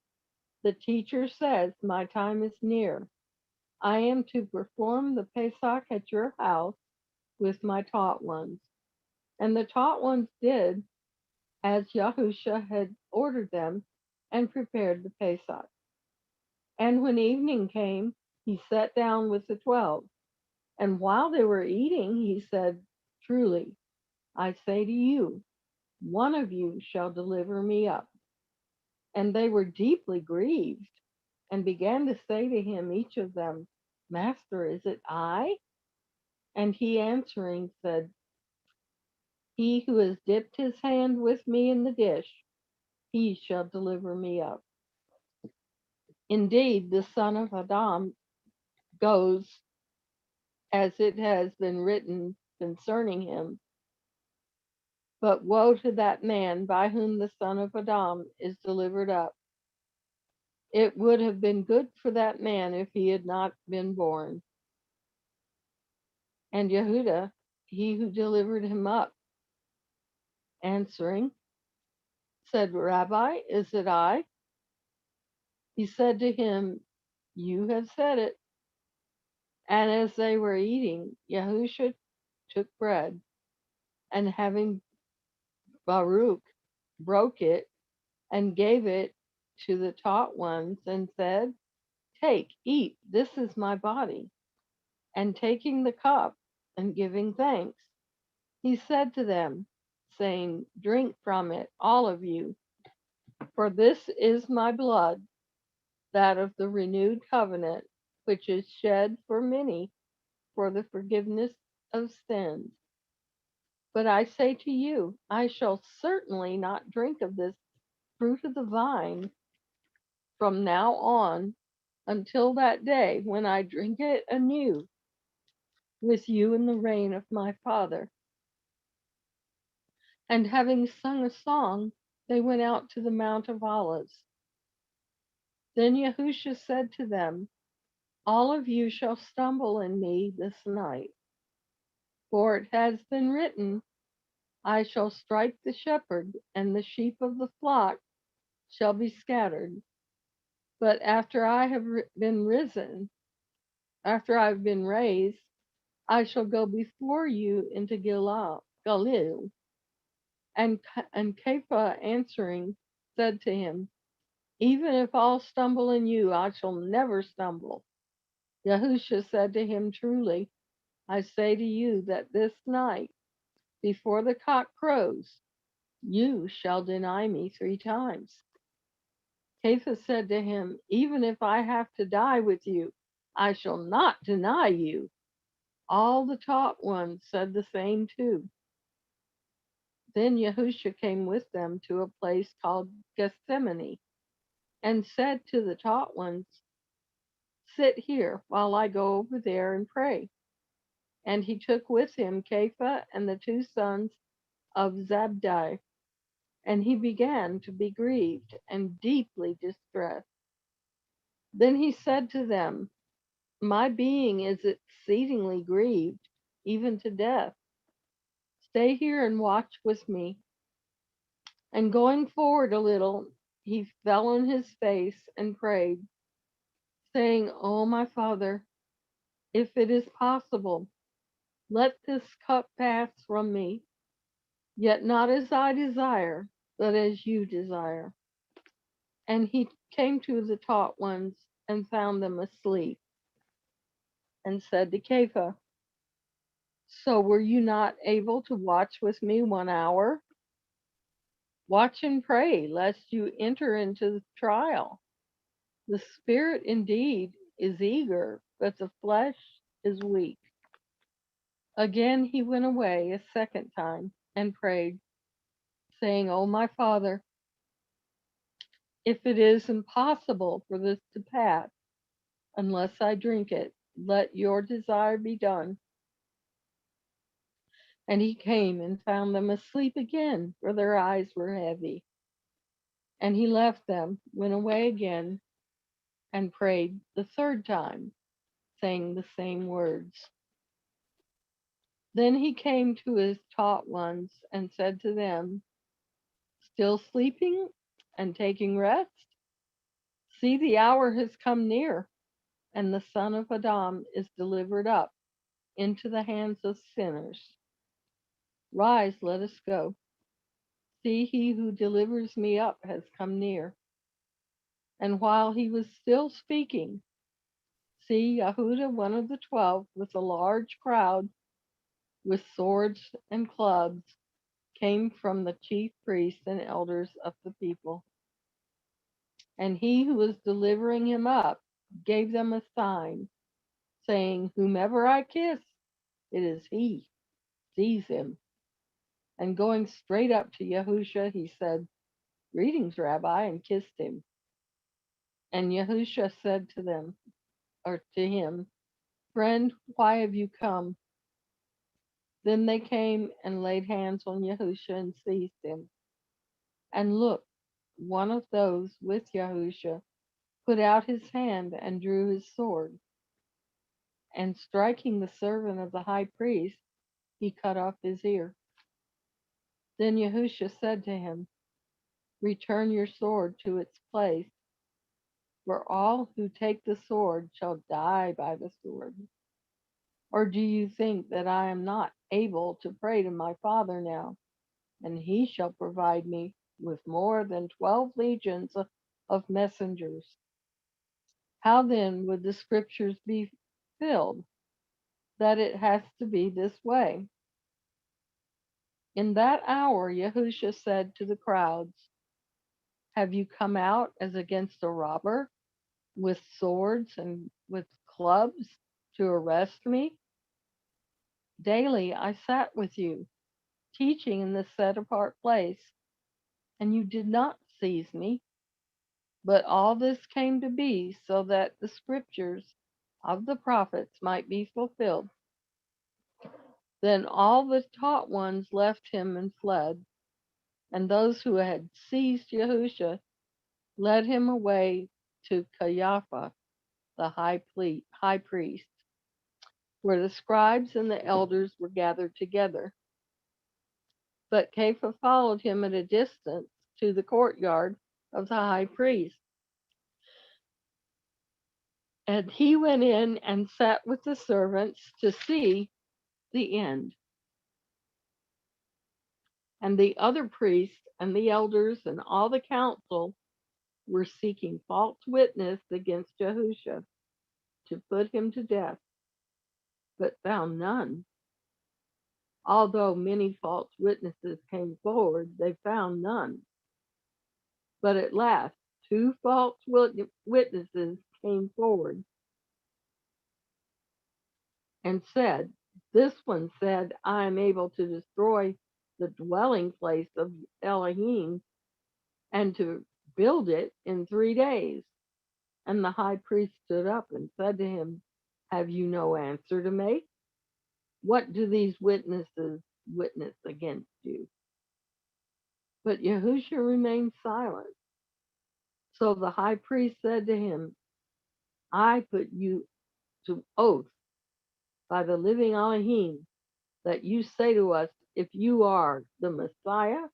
the teacher says, my time is near. I am to perform the Pesach at your house with my taught ones. And the taught ones did as Yahusha had ordered them and prepared the Pesach. And when evening came, he sat down with the 12. And while they were eating, he said, truly, I say to you, one of you shall deliver me up. And they were deeply grieved and began to say to him, each of them, Master, is it I? And he answering said, he who has dipped his hand with me in the dish, he shall deliver me up. Indeed, the son of Adam goes as it has been written concerning him. But woe to that man by whom the son of Adam is delivered up. It would have been good for that man if he had not been born. And Yehuda, he who delivered him up, answering, said, Rabbi, is it I? He said to him, you have said it. And as they were eating, Yahusha took bread, and having Baruch, broke it, and gave it to the taught ones, and said, take, eat, this is my body. And taking the cup, and giving thanks, he said to them, saying, drink from it, all of you, for this is my blood, that of the renewed covenant, which is shed for many for the forgiveness of sins. But I say to you, I shall certainly not drink of this fruit of the vine from now on until that day when I drink it anew with you in the reign of my Father. And having sung a song, they went out to the Mount of Olives. Then Yahusha said to them, all of you shall stumble in me this night, for it has been written, I shall strike the shepherd, and the sheep of the flock shall be scattered. But after I have been after I've been raised, I shall go before you into Galilee. And Kepha answering said to him, even if all stumble in you, I shall never stumble. Yahusha said to him, truly, I say to you that this night, before the cock crows, you shall deny me 3 times. Kepha said to him, even if I have to die with you, I shall not deny you. All the taught ones said the same too. Then Yahusha came with them to a place called Gethsemane, and said to the taught ones, sit here while I go over there and pray. And he took with him Kepha and the 2 sons of Zabdi, and he began to be grieved and deeply distressed. Then he said to them, my being is exceedingly grieved, even to death. Stay here and watch with me. And going forward a little, he fell on his face and prayed, saying, oh, my Father, if it is possible, let this cup pass from me, yet not as I desire, but as you desire. And he came to the taught ones and found them asleep, and said to Kepha, so were you not able to watch with me 1 hour? Watch and pray, lest you enter into the trial. The spirit indeed is eager, but the flesh is weak. Again he went away a second time and prayed, saying, O my Father, if it is impossible for this to pass, unless I drink it, let your desire be done. And he came and found them asleep again, for their eyes were heavy. And he left them, went away again, and prayed the 3rd time, saying the same words. Then he came to his taught ones and said to them, still sleeping and taking rest? See, the hour has come near, and the Son of Adam is delivered up into the hands of sinners. Rise, let us go. See, he who delivers me up has come near. And while he was still speaking, see, Yehuda, one of the 12, with a large crowd, with swords and clubs, came from the chief priests and elders of the people. And he who was delivering him up gave them a sign, saying, whomever I kiss, it is he. Seize him. And going straight up to Yahusha, he said, greetings, Rabbi, and kissed him. And Yahusha said to them, or to him, friend, why have you come? Then they came and laid hands on Yahusha and seized him. And look, one of those with Yahusha put out his hand and drew his sword. And striking the servant of the high priest, he cut off his ear. Then Yahusha said to him, return your sword to its place, for all who take the sword shall die by the sword. Or do you think that I am not able to pray to my Father now, and he shall provide me with more than 12 legions of messengers? How then would the scriptures be filled that it has to be this way? In that hour, Yahusha said to the crowds, have you come out as against a robber with swords and with clubs to arrest me? Daily I sat with you, teaching in this set apart place, and you did not seize me. But all this came to be so that the scriptures of the prophets might be fulfilled. Then all the taught ones left him and fled, and those who had seized Yahusha led him away to Caiaphas, the high priest, where the scribes and the elders were gathered together. But Caiaphas followed him at a distance to the courtyard of the high priest. And he went in and sat with the servants to see the end. And the other priests and the elders and all the council were seeking false witness against Yahusha to put him to death, but found none. Although many false witnesses came forward, they found none. But at last, 2 false witnesses came forward and said, this one said, I am able to destroy the dwelling place of Elohim and to build it in 3 days. And the high priest stood up and said to him, have you no answer to make? What do these witnesses witness against you? But Yahusha remained silent. So the high priest said to him, I put you to oath by the living Elohim that you say to us, if you are the Messiah,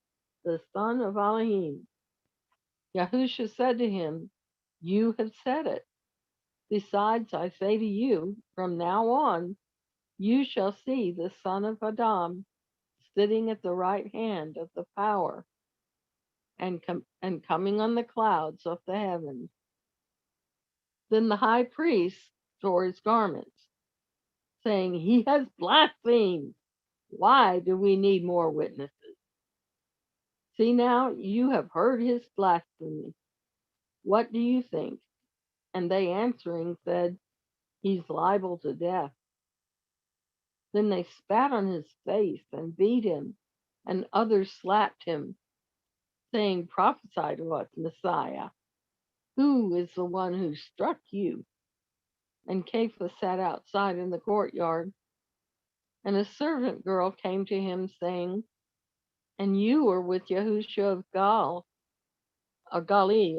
the Son of Elohim. Yahusha said to him, you have said it. Besides, I say to you, from now on, you shall see the Son of Adam sitting at the right hand of the power and coming on the clouds of the heavens. Then the high priest tore his garments, saying, he has blasphemed. Why do we need more witnesses? See now, you have heard his blasphemy. What do you think? And they answering said, he's liable to death. Then they spat on his face and beat him, and others slapped him, saying, prophesy to us, Messiah. Who is the one who struck you? And Caiaphas sat outside in the courtyard. And a servant girl came to him, saying, and you were with Yahusha of Galilee.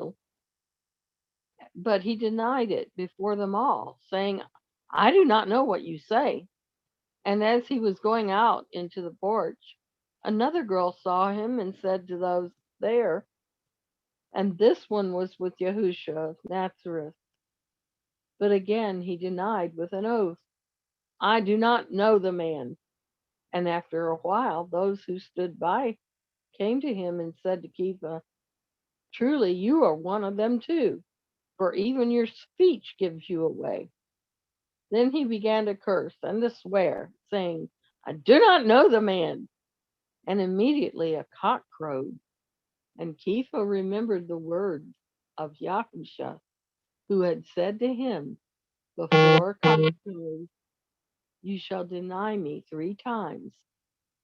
But he denied it before them all, saying, I do not know what you say. And as he was going out into the porch, another girl saw him and said to those there, and this one was with Yahusha of Nazareth. But again he denied with an oath, I do not know the man. And after a while, those who stood by came to him and said to Kepha, truly you are one of them too, for even your speech gives you away. Then he began to curse and to swear, saying, I do not know the man. And immediately a cock crowed. And Kepha remembered the words of Yahusha, who had said to him, before a cock crows, you shall deny me 3 times.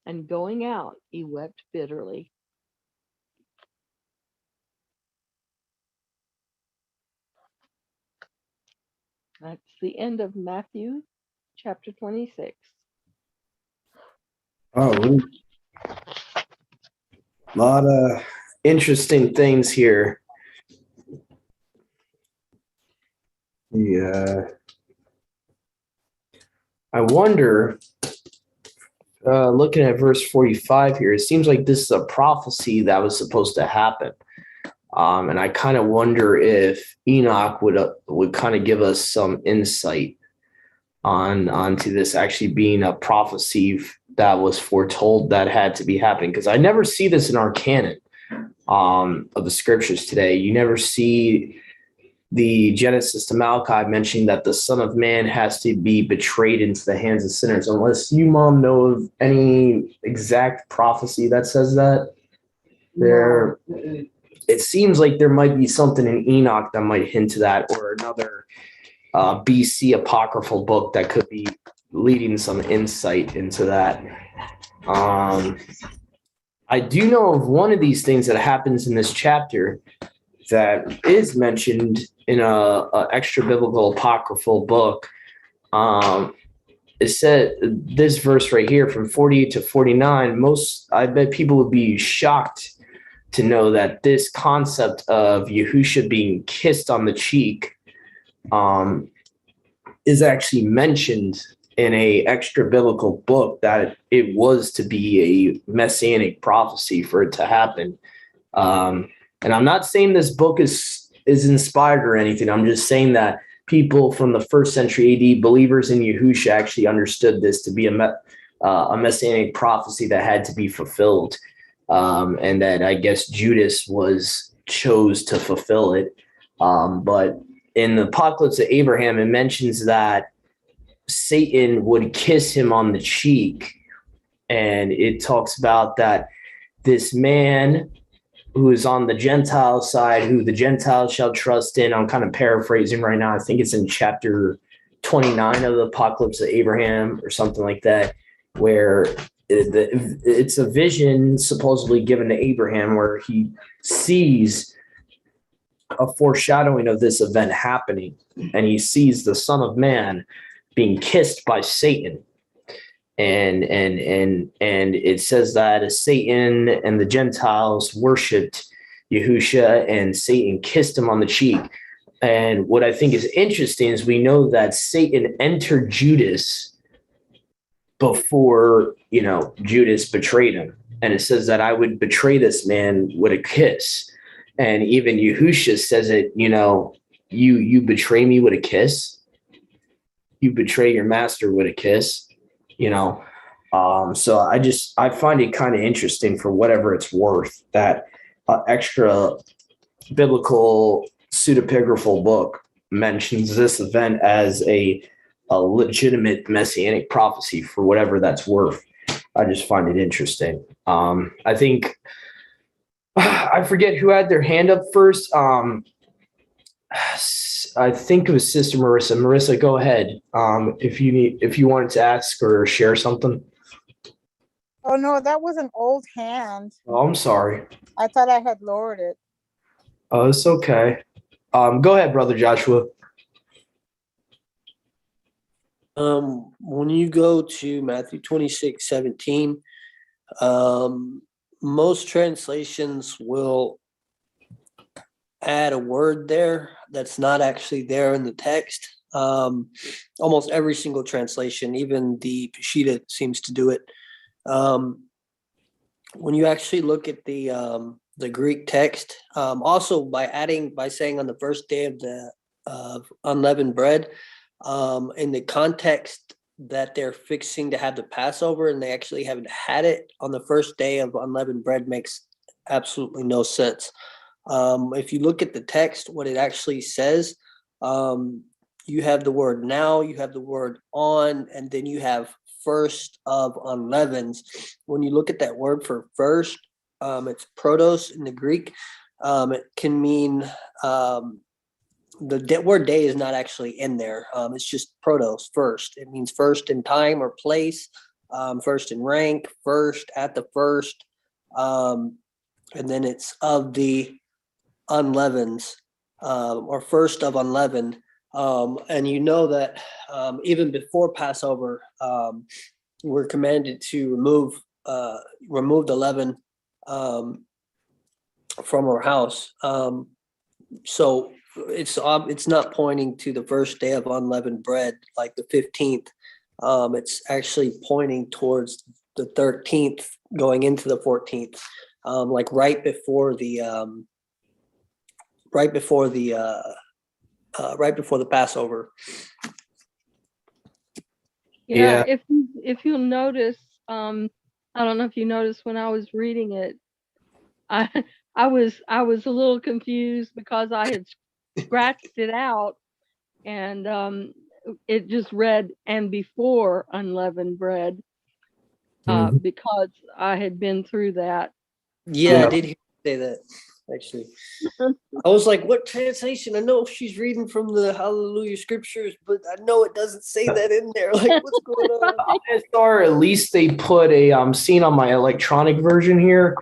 And going out, he wept bitterly. That's the end of Matthew chapter 26. Oh, a lot of interesting things here. Yeah. I wonder, looking at verse 45 here, it seems like this is a prophecy that was supposed to happen. And I kind of wonder if Enoch would kind of give us some insight onto this actually being a prophecy that was foretold that had to be happening. Because I never see this in our canon of the scriptures today. You never see the Genesis to Malachi mentioning that the Son of Man has to be betrayed into the hands of sinners, unless you, Mom, know of any exact prophecy that says that. There, it seems like there might be something in Enoch that might hint to that, or another BC apocryphal book that could be leading some insight into that. I do know of one of these things that happens in this chapter that is mentioned in a extra biblical apocryphal book. It said this verse right here from 48 to 49. I bet people would be shocked to know that this concept of Yahusha being kissed on the cheek is actually mentioned in a extra biblical book, that it was to be a messianic prophecy for it to happen. And I'm not saying this book is inspired or anything. I'm just saying that people from the first century AD, believers in Yahusha, actually understood this to be a messianic prophecy that had to be fulfilled. And that I guess Judas chose to fulfill it. But in the Apocalypse of Abraham, it mentions that Satan would kiss him on the cheek. And it talks about that this man who is on the Gentile side, who the Gentiles shall trust in. I'm kind of paraphrasing right now. I think it's in chapter 29 of the Apocalypse of Abraham or something like that, where it's a vision supposedly given to Abraham where he sees a foreshadowing of this event happening, and he sees the Son of Man being kissed by Satan. And it says that as Satan and the Gentiles worshipped Yahusha, and Satan kissed him on the cheek. And what I think is interesting is we know that Satan entered Judas before, Judas betrayed him. And it says that I would betray this man with a kiss. And even Yahusha says it, you betray me with a kiss. You betray your master with a kiss. So I find it kind of interesting, for whatever it's worth, that extra biblical pseudepigraphal book mentions this event as a legitimate messianic prophecy, for whatever that's worth. I just find it interesting. I think I forget who had their hand up first. I think it was Sister Marissa. Marissa, go ahead. If you wanted to ask or share something. Oh no, that was an old hand. Oh, I'm sorry. I thought I had lowered it. Oh, it's okay. Go ahead, Brother Joshua. When you go to Matthew 26:17, most translations will add a word there that's not actually there in the text. Almost every single translation, even the Peshitta, seems to do it. When you actually look at the Greek text, also by saying on the first day of the unleavened bread, in the context that they're fixing to have the Passover and they actually haven't had it on the first day of unleavened bread, makes absolutely no sense. If you look at the text, what it actually says, you have the word now, you have the word on, and then you have first of unleavens. When you look at that word for first, it's protos in the Greek. It can mean the word day is not actually in there. It's just protos, first. It means first in time or place, first in rank, first at the first, and then it's of the unleavens, or first of unleavened. And you know that even before Passover, we're commanded to remove the leaven from our house. So it's not pointing to the first day of unleavened bread, like the 15th. It's actually pointing towards the 13th, going into the 14th, like right before the Passover. Yeah. If you'll notice, I don't know if you noticed when I was reading it, I was a little confused because I had scratched it out, and it just read "and before unleavened bread," because I had been through that. Yeah, I did hear you say that. actually. I was like, what translation? I know she's reading from the Hallelujah scriptures, but I know it doesn't say that in there. Like, what's going on? Or at least they put a I'm seeing on my electronic version here.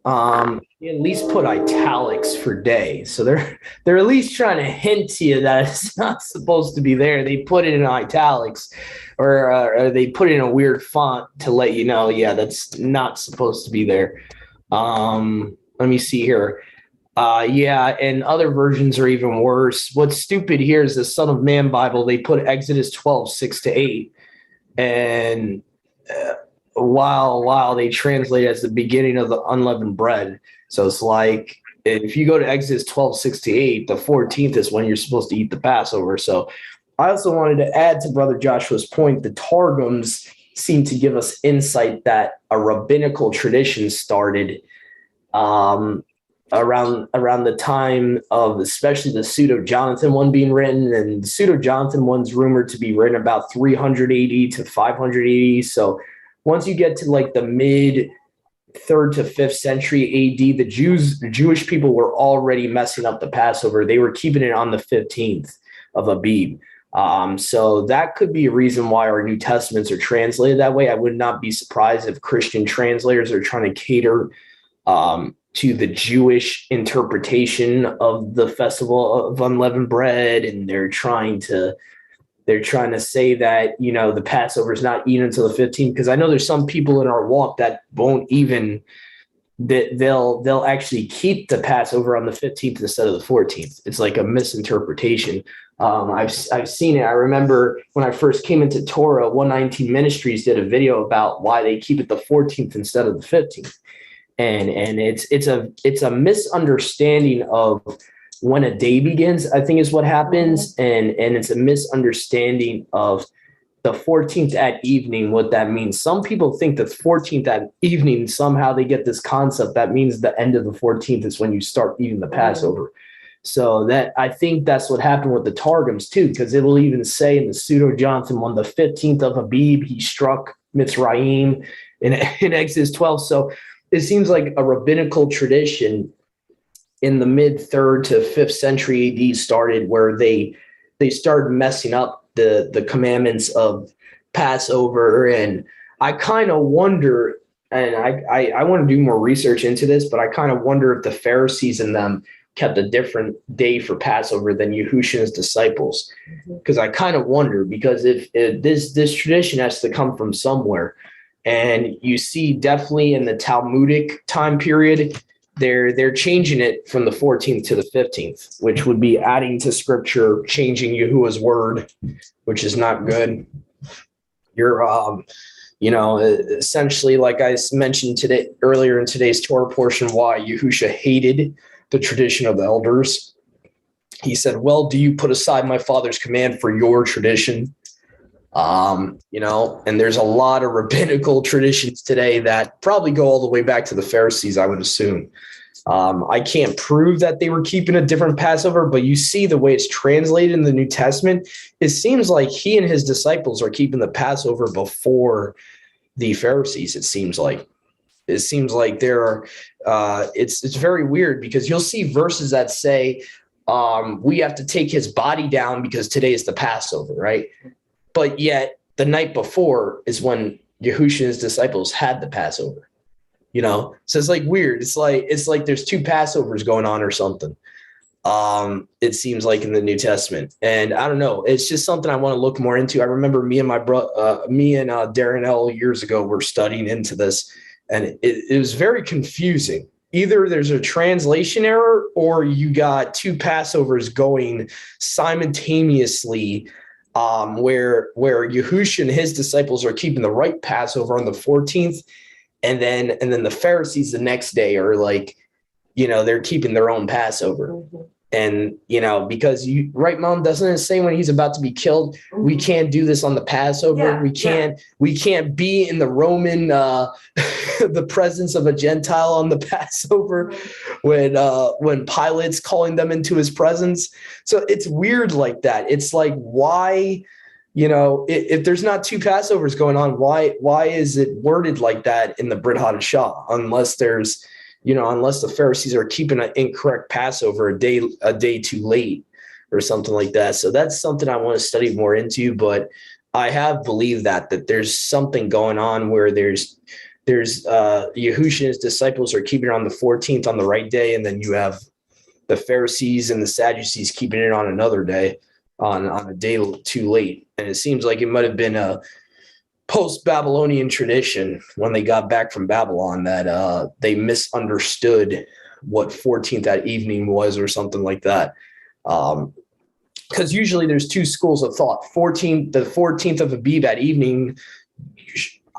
They at least put italics for day. So they're at least trying to hint to you that it's not supposed to be there. They put it in italics or they put it in a weird font to let you know, yeah, that's not supposed to be there. Let me see here. Yeah, and other versions are even worse. What's stupid here is the Son of Man Bible. They put Exodus 12, 6-8. And while they translate it as the beginning of the unleavened bread. So it's like if you go to Exodus 12, 6-8, the 14th is when you're supposed to eat the Passover. So I also wanted to add to Brother Joshua's point, the Targums seem to give us insight that a rabbinical tradition started around the time of especially the Pseudo-Jonathan one being written, and the Pseudo-Jonathan one's rumored to be written about 300 AD to 500 AD. So once you get to like the mid 3rd to 5th century AD, the Jewish people were already messing up the Passover. They were keeping it on the 15th of Abib. So that could be a reason why our New Testaments are translated that way. I would not be surprised if Christian translators are trying to cater to the Jewish interpretation of the festival of unleavened bread, and they're trying to say that, you know, the Passover is not eaten until the 15th. Because I know there's some people in our walk that won't even that they'll actually keep the Passover on the 15th instead of the 14th. It's like a misinterpretation. I've seen it. I remember when I first came into Torah, 119 Ministries did a video about why they keep it the 14th instead of the 15th. And it's a misunderstanding of when a day begins, I think is what happens. And it's a misunderstanding of the 14th at evening, what that means. Some people think that 14th at evening, somehow they get this concept that means the end of the 14th is when you start eating the Passover. So that I think that's what happened with the Targums too, because it will even say in the Pseudo-Jonathan on the 15th of Abib, he struck Mitzrayim in Exodus 12. So it seems like a rabbinical tradition in the mid 3rd to 5th century AD started, where they started messing up the commandments of Passover. And I kind of wonder, and I want to do more research into this, but I kind of wonder if the Pharisees and them kept a different day for Passover than Yahushua's disciples. Because I kind of wonder, because if this tradition has to come from somewhere. And you see definitely in the Talmudic time period, they're changing it from the 14th to the 15th, which would be adding to scripture, changing Yahuwah's word, which is not good. You're, essentially, like I mentioned today earlier in today's Torah portion, why Yahusha hated the tradition of the elders. He said, well, do you put aside my father's command for your tradition? And there's a lot of rabbinical traditions today that probably go all the way back to the Pharisees, I would assume. I can't prove that they were keeping a different Passover, but you see the way it's translated in the New Testament, it seems like he and his disciples are keeping the Passover before the Pharisees. It seems like there are, it's very weird, because you'll see verses that say, we have to take his body down because today is the Passover, right? But yet the night before is when Yahushua and his disciples had the Passover, so it's like weird. It's like there's two Passovers going on or something. It seems like in the New Testament, and I don't know. It's just something I want to look more into. I remember me and Darren L. years ago were studying into this, and it was very confusing. Either there's a translation error or you got two Passovers going simultaneously. Where Yahushua and his disciples are keeping the right Passover on the 14th, and then the Pharisees the next day are like, they're keeping their own Passover. Mm-hmm. And, because right, Mom, doesn't it say when he's about to be killed, we can't do this on the Passover. Yeah, we can't be in the Roman, the presence of a Gentile on the Passover when Pilate's calling them into his presence. So it's weird like that. It's like, why, if there's not two Passovers going on, why is it worded like that in the Brit Hadashah? Unless there's unless the Pharisees are keeping an incorrect Passover a day too late or something like that. So that's something I want to study more into, but I have believed that there's something going on where there's Yahushua and his disciples are keeping it on the 14th on the right day, and then you have the Pharisees and the Sadducees keeping it on another day, on a day too late. And it seems like it might have been a post-Babylonian tradition when they got back from Babylon that they misunderstood what 14th that evening was or something like that. Because usually there's two schools of thought. The 14th of Abib, that evening,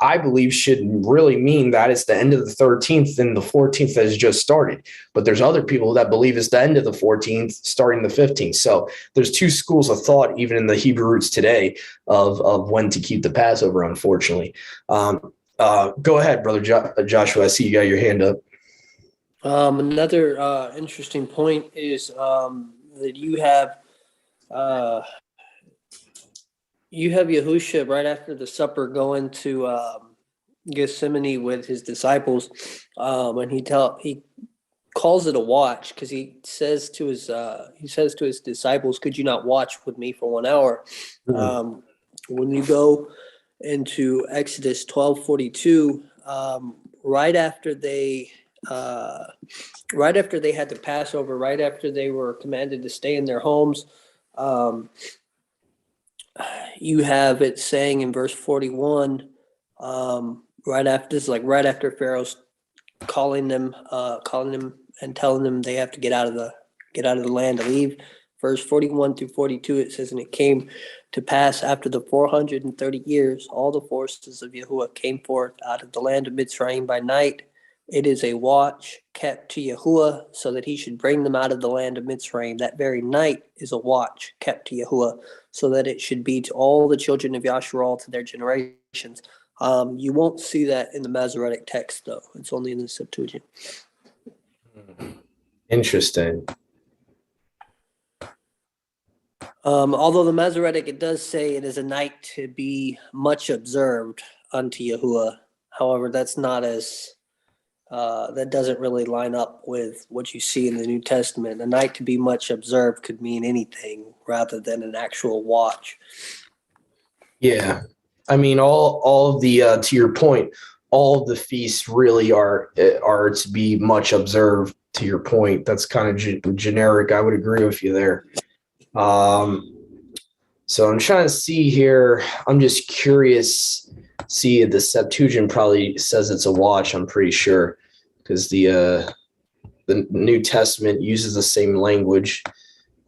I believe should really mean that it's the end of the 13th and the 14th that has just started. But there's other people that believe it's the end of the 14th, starting the 15th. So there's two schools of thought, even in the Hebrew roots today, of when to keep the Passover, unfortunately. Go ahead, Brother Joshua. I see you got your hand up. Another interesting point is that you have Yahushua right after the supper going to Gethsemane with his disciples, and he calls it a watch because he says to his disciples, "Could you not watch with me for 1 hour?" Mm-hmm. When you go into Exodus 12:42, right after they had the Passover, right after they were commanded to stay in their homes, you have it saying in verse 41, right after Pharaoh's calling them and telling them they have to get out of the land to leave. Verse 41 through 42, it says, "And it came to pass after the 430 years, all the forces of Yahuwah came forth out of the land of Mitzrayim by night. It is a watch kept to Yahuwah, so that he should bring them out of the land of Mitzrayim. That very night is a watch kept to Yahuwah, so that it should be to all the children of Yasharal to their generations." You won't see that in the Masoretic text, though. It's only in the Septuagint. Interesting. Although the Masoretic, it does say it is a night to be much observed unto Yahuwah. However, that's not as that doesn't really line up with what you see in the New Testament. A night to be much observed could mean anything rather than an actual watch. Yeah. I mean, all of the to your point, all of the feasts really are to be much observed. To your point, that's kind of generic. I would agree with you there. So I'm trying to see here. I'm just curious. See, the Septuagint probably says it's a watch. I'm pretty sure because the New Testament uses the same language.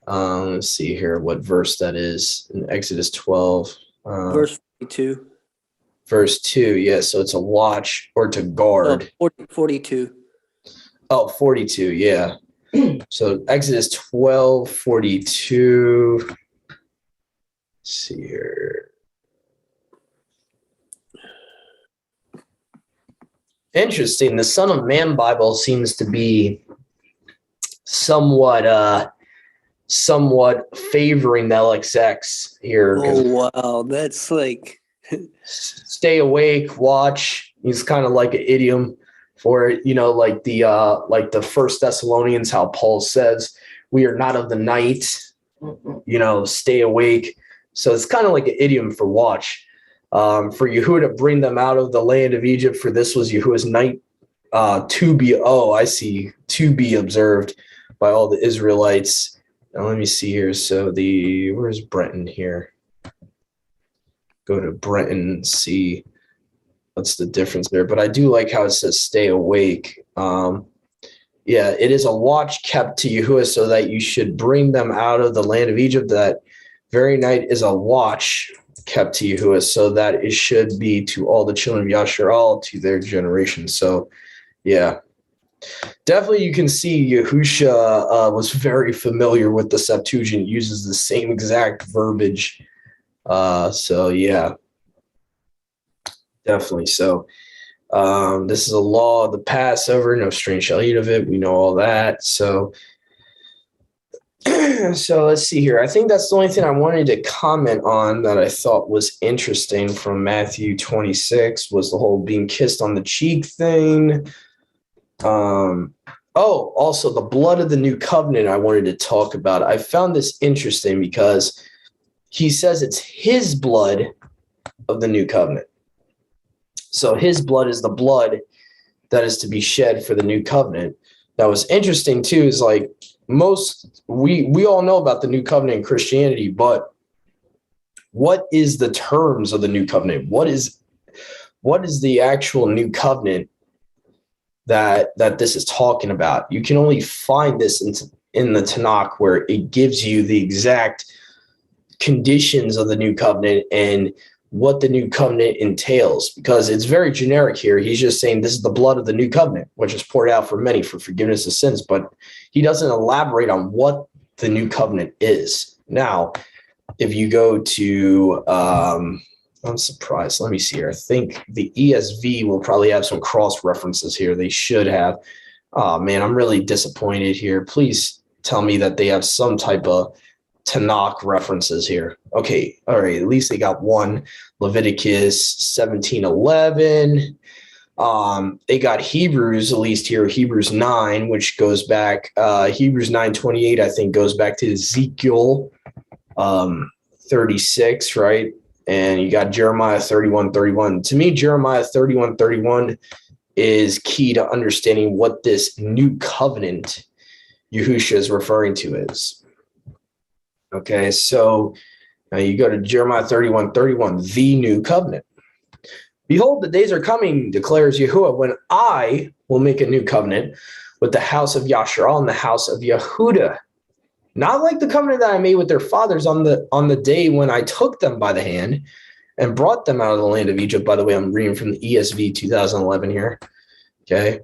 Let's see here what verse that is in Exodus 12. Verse 42. Verse 2, yeah, so it's a watch or to guard. 42. Oh, 42, yeah. So Exodus 12:42. Let's see here. Interesting. The Son of Man Bible seems to be somewhat favoring the LXX here. Oh wow, that's like stay awake, watch. He's kind of like an idiom for it, like the First Thessalonians, how Paul says, "We are not of the night," stay awake. So it's kind of like an idiom for watch. For Yahuwah to bring them out of the land of Egypt, for this was Yahuwah's night to be observed by all the Israelites. Now let me see here. So where's Brenton here? Go to Brenton and see what's the difference there. But I do like how it says stay awake. Yeah, it is a watch kept to Yahuwah so that you should bring them out of the land of Egypt. That very night is a watch kept to Yahuwah so that it should be to all the children of Yasharal to their generation. So, yeah, definitely you can see Yahushua was very familiar with the Septuagint, uses the same exact verbiage. So, yeah, definitely. So, this is a law of the Passover. No stranger shall eat of it. We know all that. So let's see here. I think that's the only thing I wanted to comment on that I thought was interesting from Matthew 26 was the whole being kissed on the cheek thing. Also the blood of the new covenant I wanted to talk about. I found this interesting because he says it's his blood of the new covenant. So his blood is the blood that is to be shed for the new covenant. That was interesting too, is like we all know about the new covenant in Christianity, but what is the terms of the new covenant? What is the actual new covenant that this is talking about? You can only find this in the Tanakh, where it gives you the exact conditions of the new covenant and what the new covenant entails, because it's very generic here. He's just saying this is the blood of the new covenant, which is poured out for many for forgiveness of sins, but he doesn't elaborate on what the new covenant is. Now, if you go to, I'm surprised. Let me see here. I think the ESV will probably have some cross references here. They should have. Oh man, I'm really disappointed here. Please tell me that they have some type of Tanakh references here. Okay, all right. At least they got one. Leviticus 17:11. They got Hebrews, at least here, Hebrews 9, which goes back. Hebrews 9:28, I think, goes back to Ezekiel 36, right? And you got Jeremiah 31:31. To me, Jeremiah 31:31 is key to understanding what this new covenant Yahushua is referring to is. Okay, so now you go to Jeremiah 31:31, the new covenant. Behold, the days are coming, declares Yahuwah, when I will make a new covenant with the house of Yasharal and the house of Yehudah. Not like the covenant that I made with their fathers on the day when I took them by the hand and brought them out of the land of Egypt. By the way, I'm reading from the ESV 2011 here. Okay.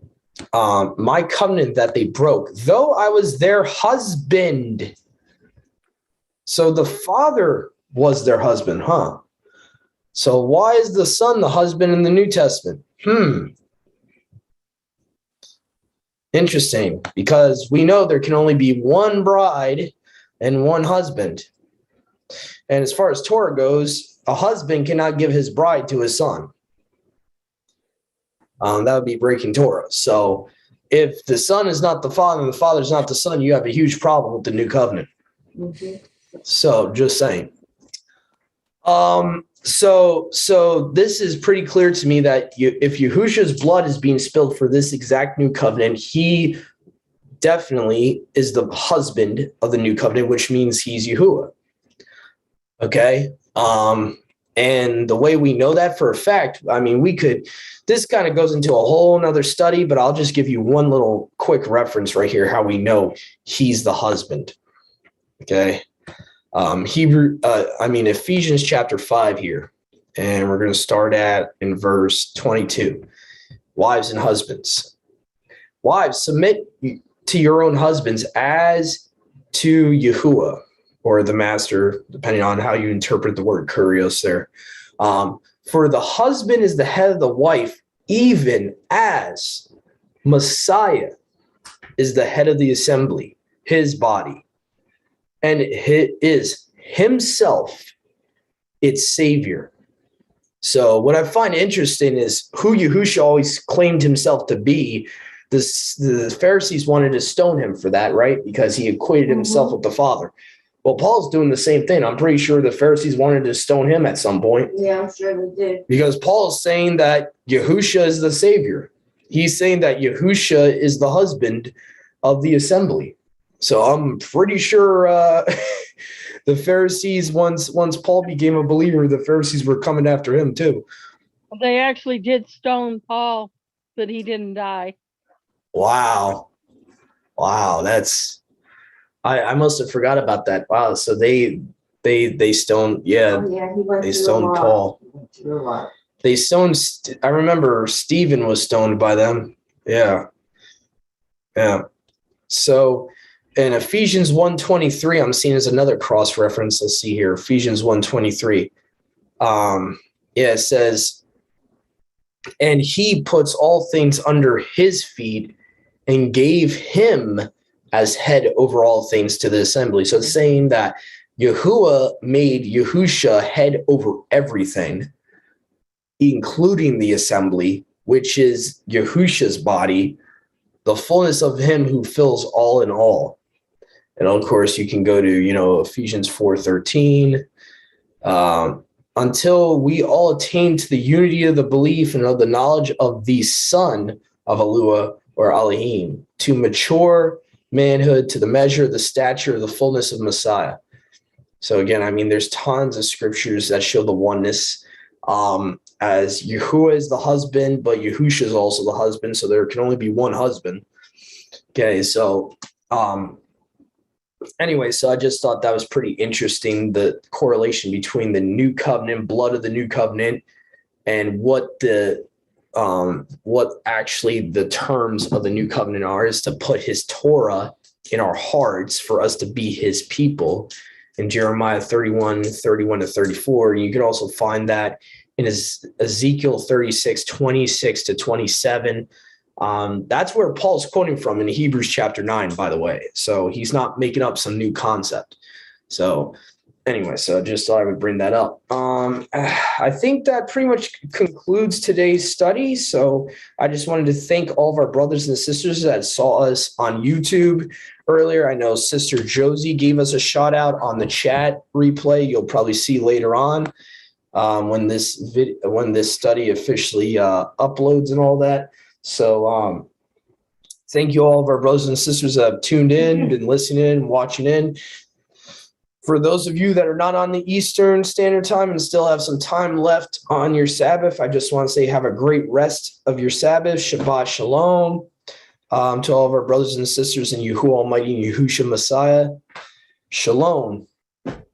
My covenant that they broke, though I was their husband. So the father was their husband, huh? So why is the son the husband in the New Testament? Interesting, because we know there can only be one bride and one husband. And as far as Torah goes, a husband cannot give his bride to his son. That would be breaking Torah. So if the son is not the father and the father is not the son, you have a huge problem with the new covenant. Mm-hmm. So just saying. So this is pretty clear to me that if Yahushua's blood is being spilled for this exact new covenant, he definitely is the husband of the new covenant, which means he's Yahuwah. Okay. And the way we know that for a fact, I mean, this kind of goes into a whole nother study, but I'll just give you one little quick reference right here, how we know he's the husband. Okay. Ephesians chapter 5 here, and we're going to start in verse 22. Wives and husbands. Wives, submit to your own husbands as to Yahuwah, or the master, depending on how you interpret the word kurios there. For the husband is the head of the wife, even as Messiah is the head of the assembly, his body, and it is himself its savior. So what I find interesting is who Yahushua always claimed himself to be. The Pharisees wanted to stone him for that, right? Because he equated himself with the Father. Well, Paul's doing the same thing. I'm pretty sure the Pharisees wanted to stone him at some point. Yeah, I'm sure they did. Because Paul's saying that Yahushua is the savior. He's saying that Yahushua is the husband of the assembly. So I'm pretty sure the Pharisees, once Paul became a believer, the Pharisees were coming after him too. They actually did stone Paul, but he didn't die. Wow. That's, I must have forgot about that. Wow. So they stoned, they stoned Paul. They stoned, I remember Stephen was stoned by them. Yeah. So in Ephesians 1:23, I'm seeing as another cross reference. Let's see here. Ephesians 1:23. It says, and he puts all things under his feet and gave him as head over all things to the assembly. So it's saying that Yahuwah made Yahushua head over everything, including the assembly, which is Yahushua's body, the fullness of him who fills all in all. And of course, you can go to, Ephesians 4:13, until we all attain to the unity of the belief and of the knowledge of the Son of Alua or Elohim, to mature manhood, to the measure of the stature of the fullness of Messiah. So again, I mean, there's tons of scriptures that show the oneness, as Yahuwah is the husband, but Yahusha is also the husband. So there can only be one husband. Okay, so anyway, so I just thought that was pretty interesting, the correlation between the new covenant, blood of the new covenant, and what actually the terms of the new covenant are, is to put his Torah in our hearts for us to be his people. In Jeremiah 31:31-34. You can also find that in Ezekiel 36:26-27. That's where Paul's quoting from in Hebrews chapter 9, by the way. So he's not making up some new concept. So anyway, so just thought I would bring that up. I think that pretty much concludes today's study. So I just wanted to thank all of our brothers and sisters that saw us on YouTube earlier. I know Sister Josie gave us a shout out on the chat replay. You'll probably see later on when this study officially uploads and all that. So thank you all of our brothers and sisters that have tuned in, been listening, watching in. For those of you that are not on the Eastern Standard Time and still have some time left on your Sabbath, I just want to say have a great rest of your Sabbath. Shabbat Shalom. To all of our brothers and sisters in Yahuwah Almighty and Yahusha Messiah. Shalom.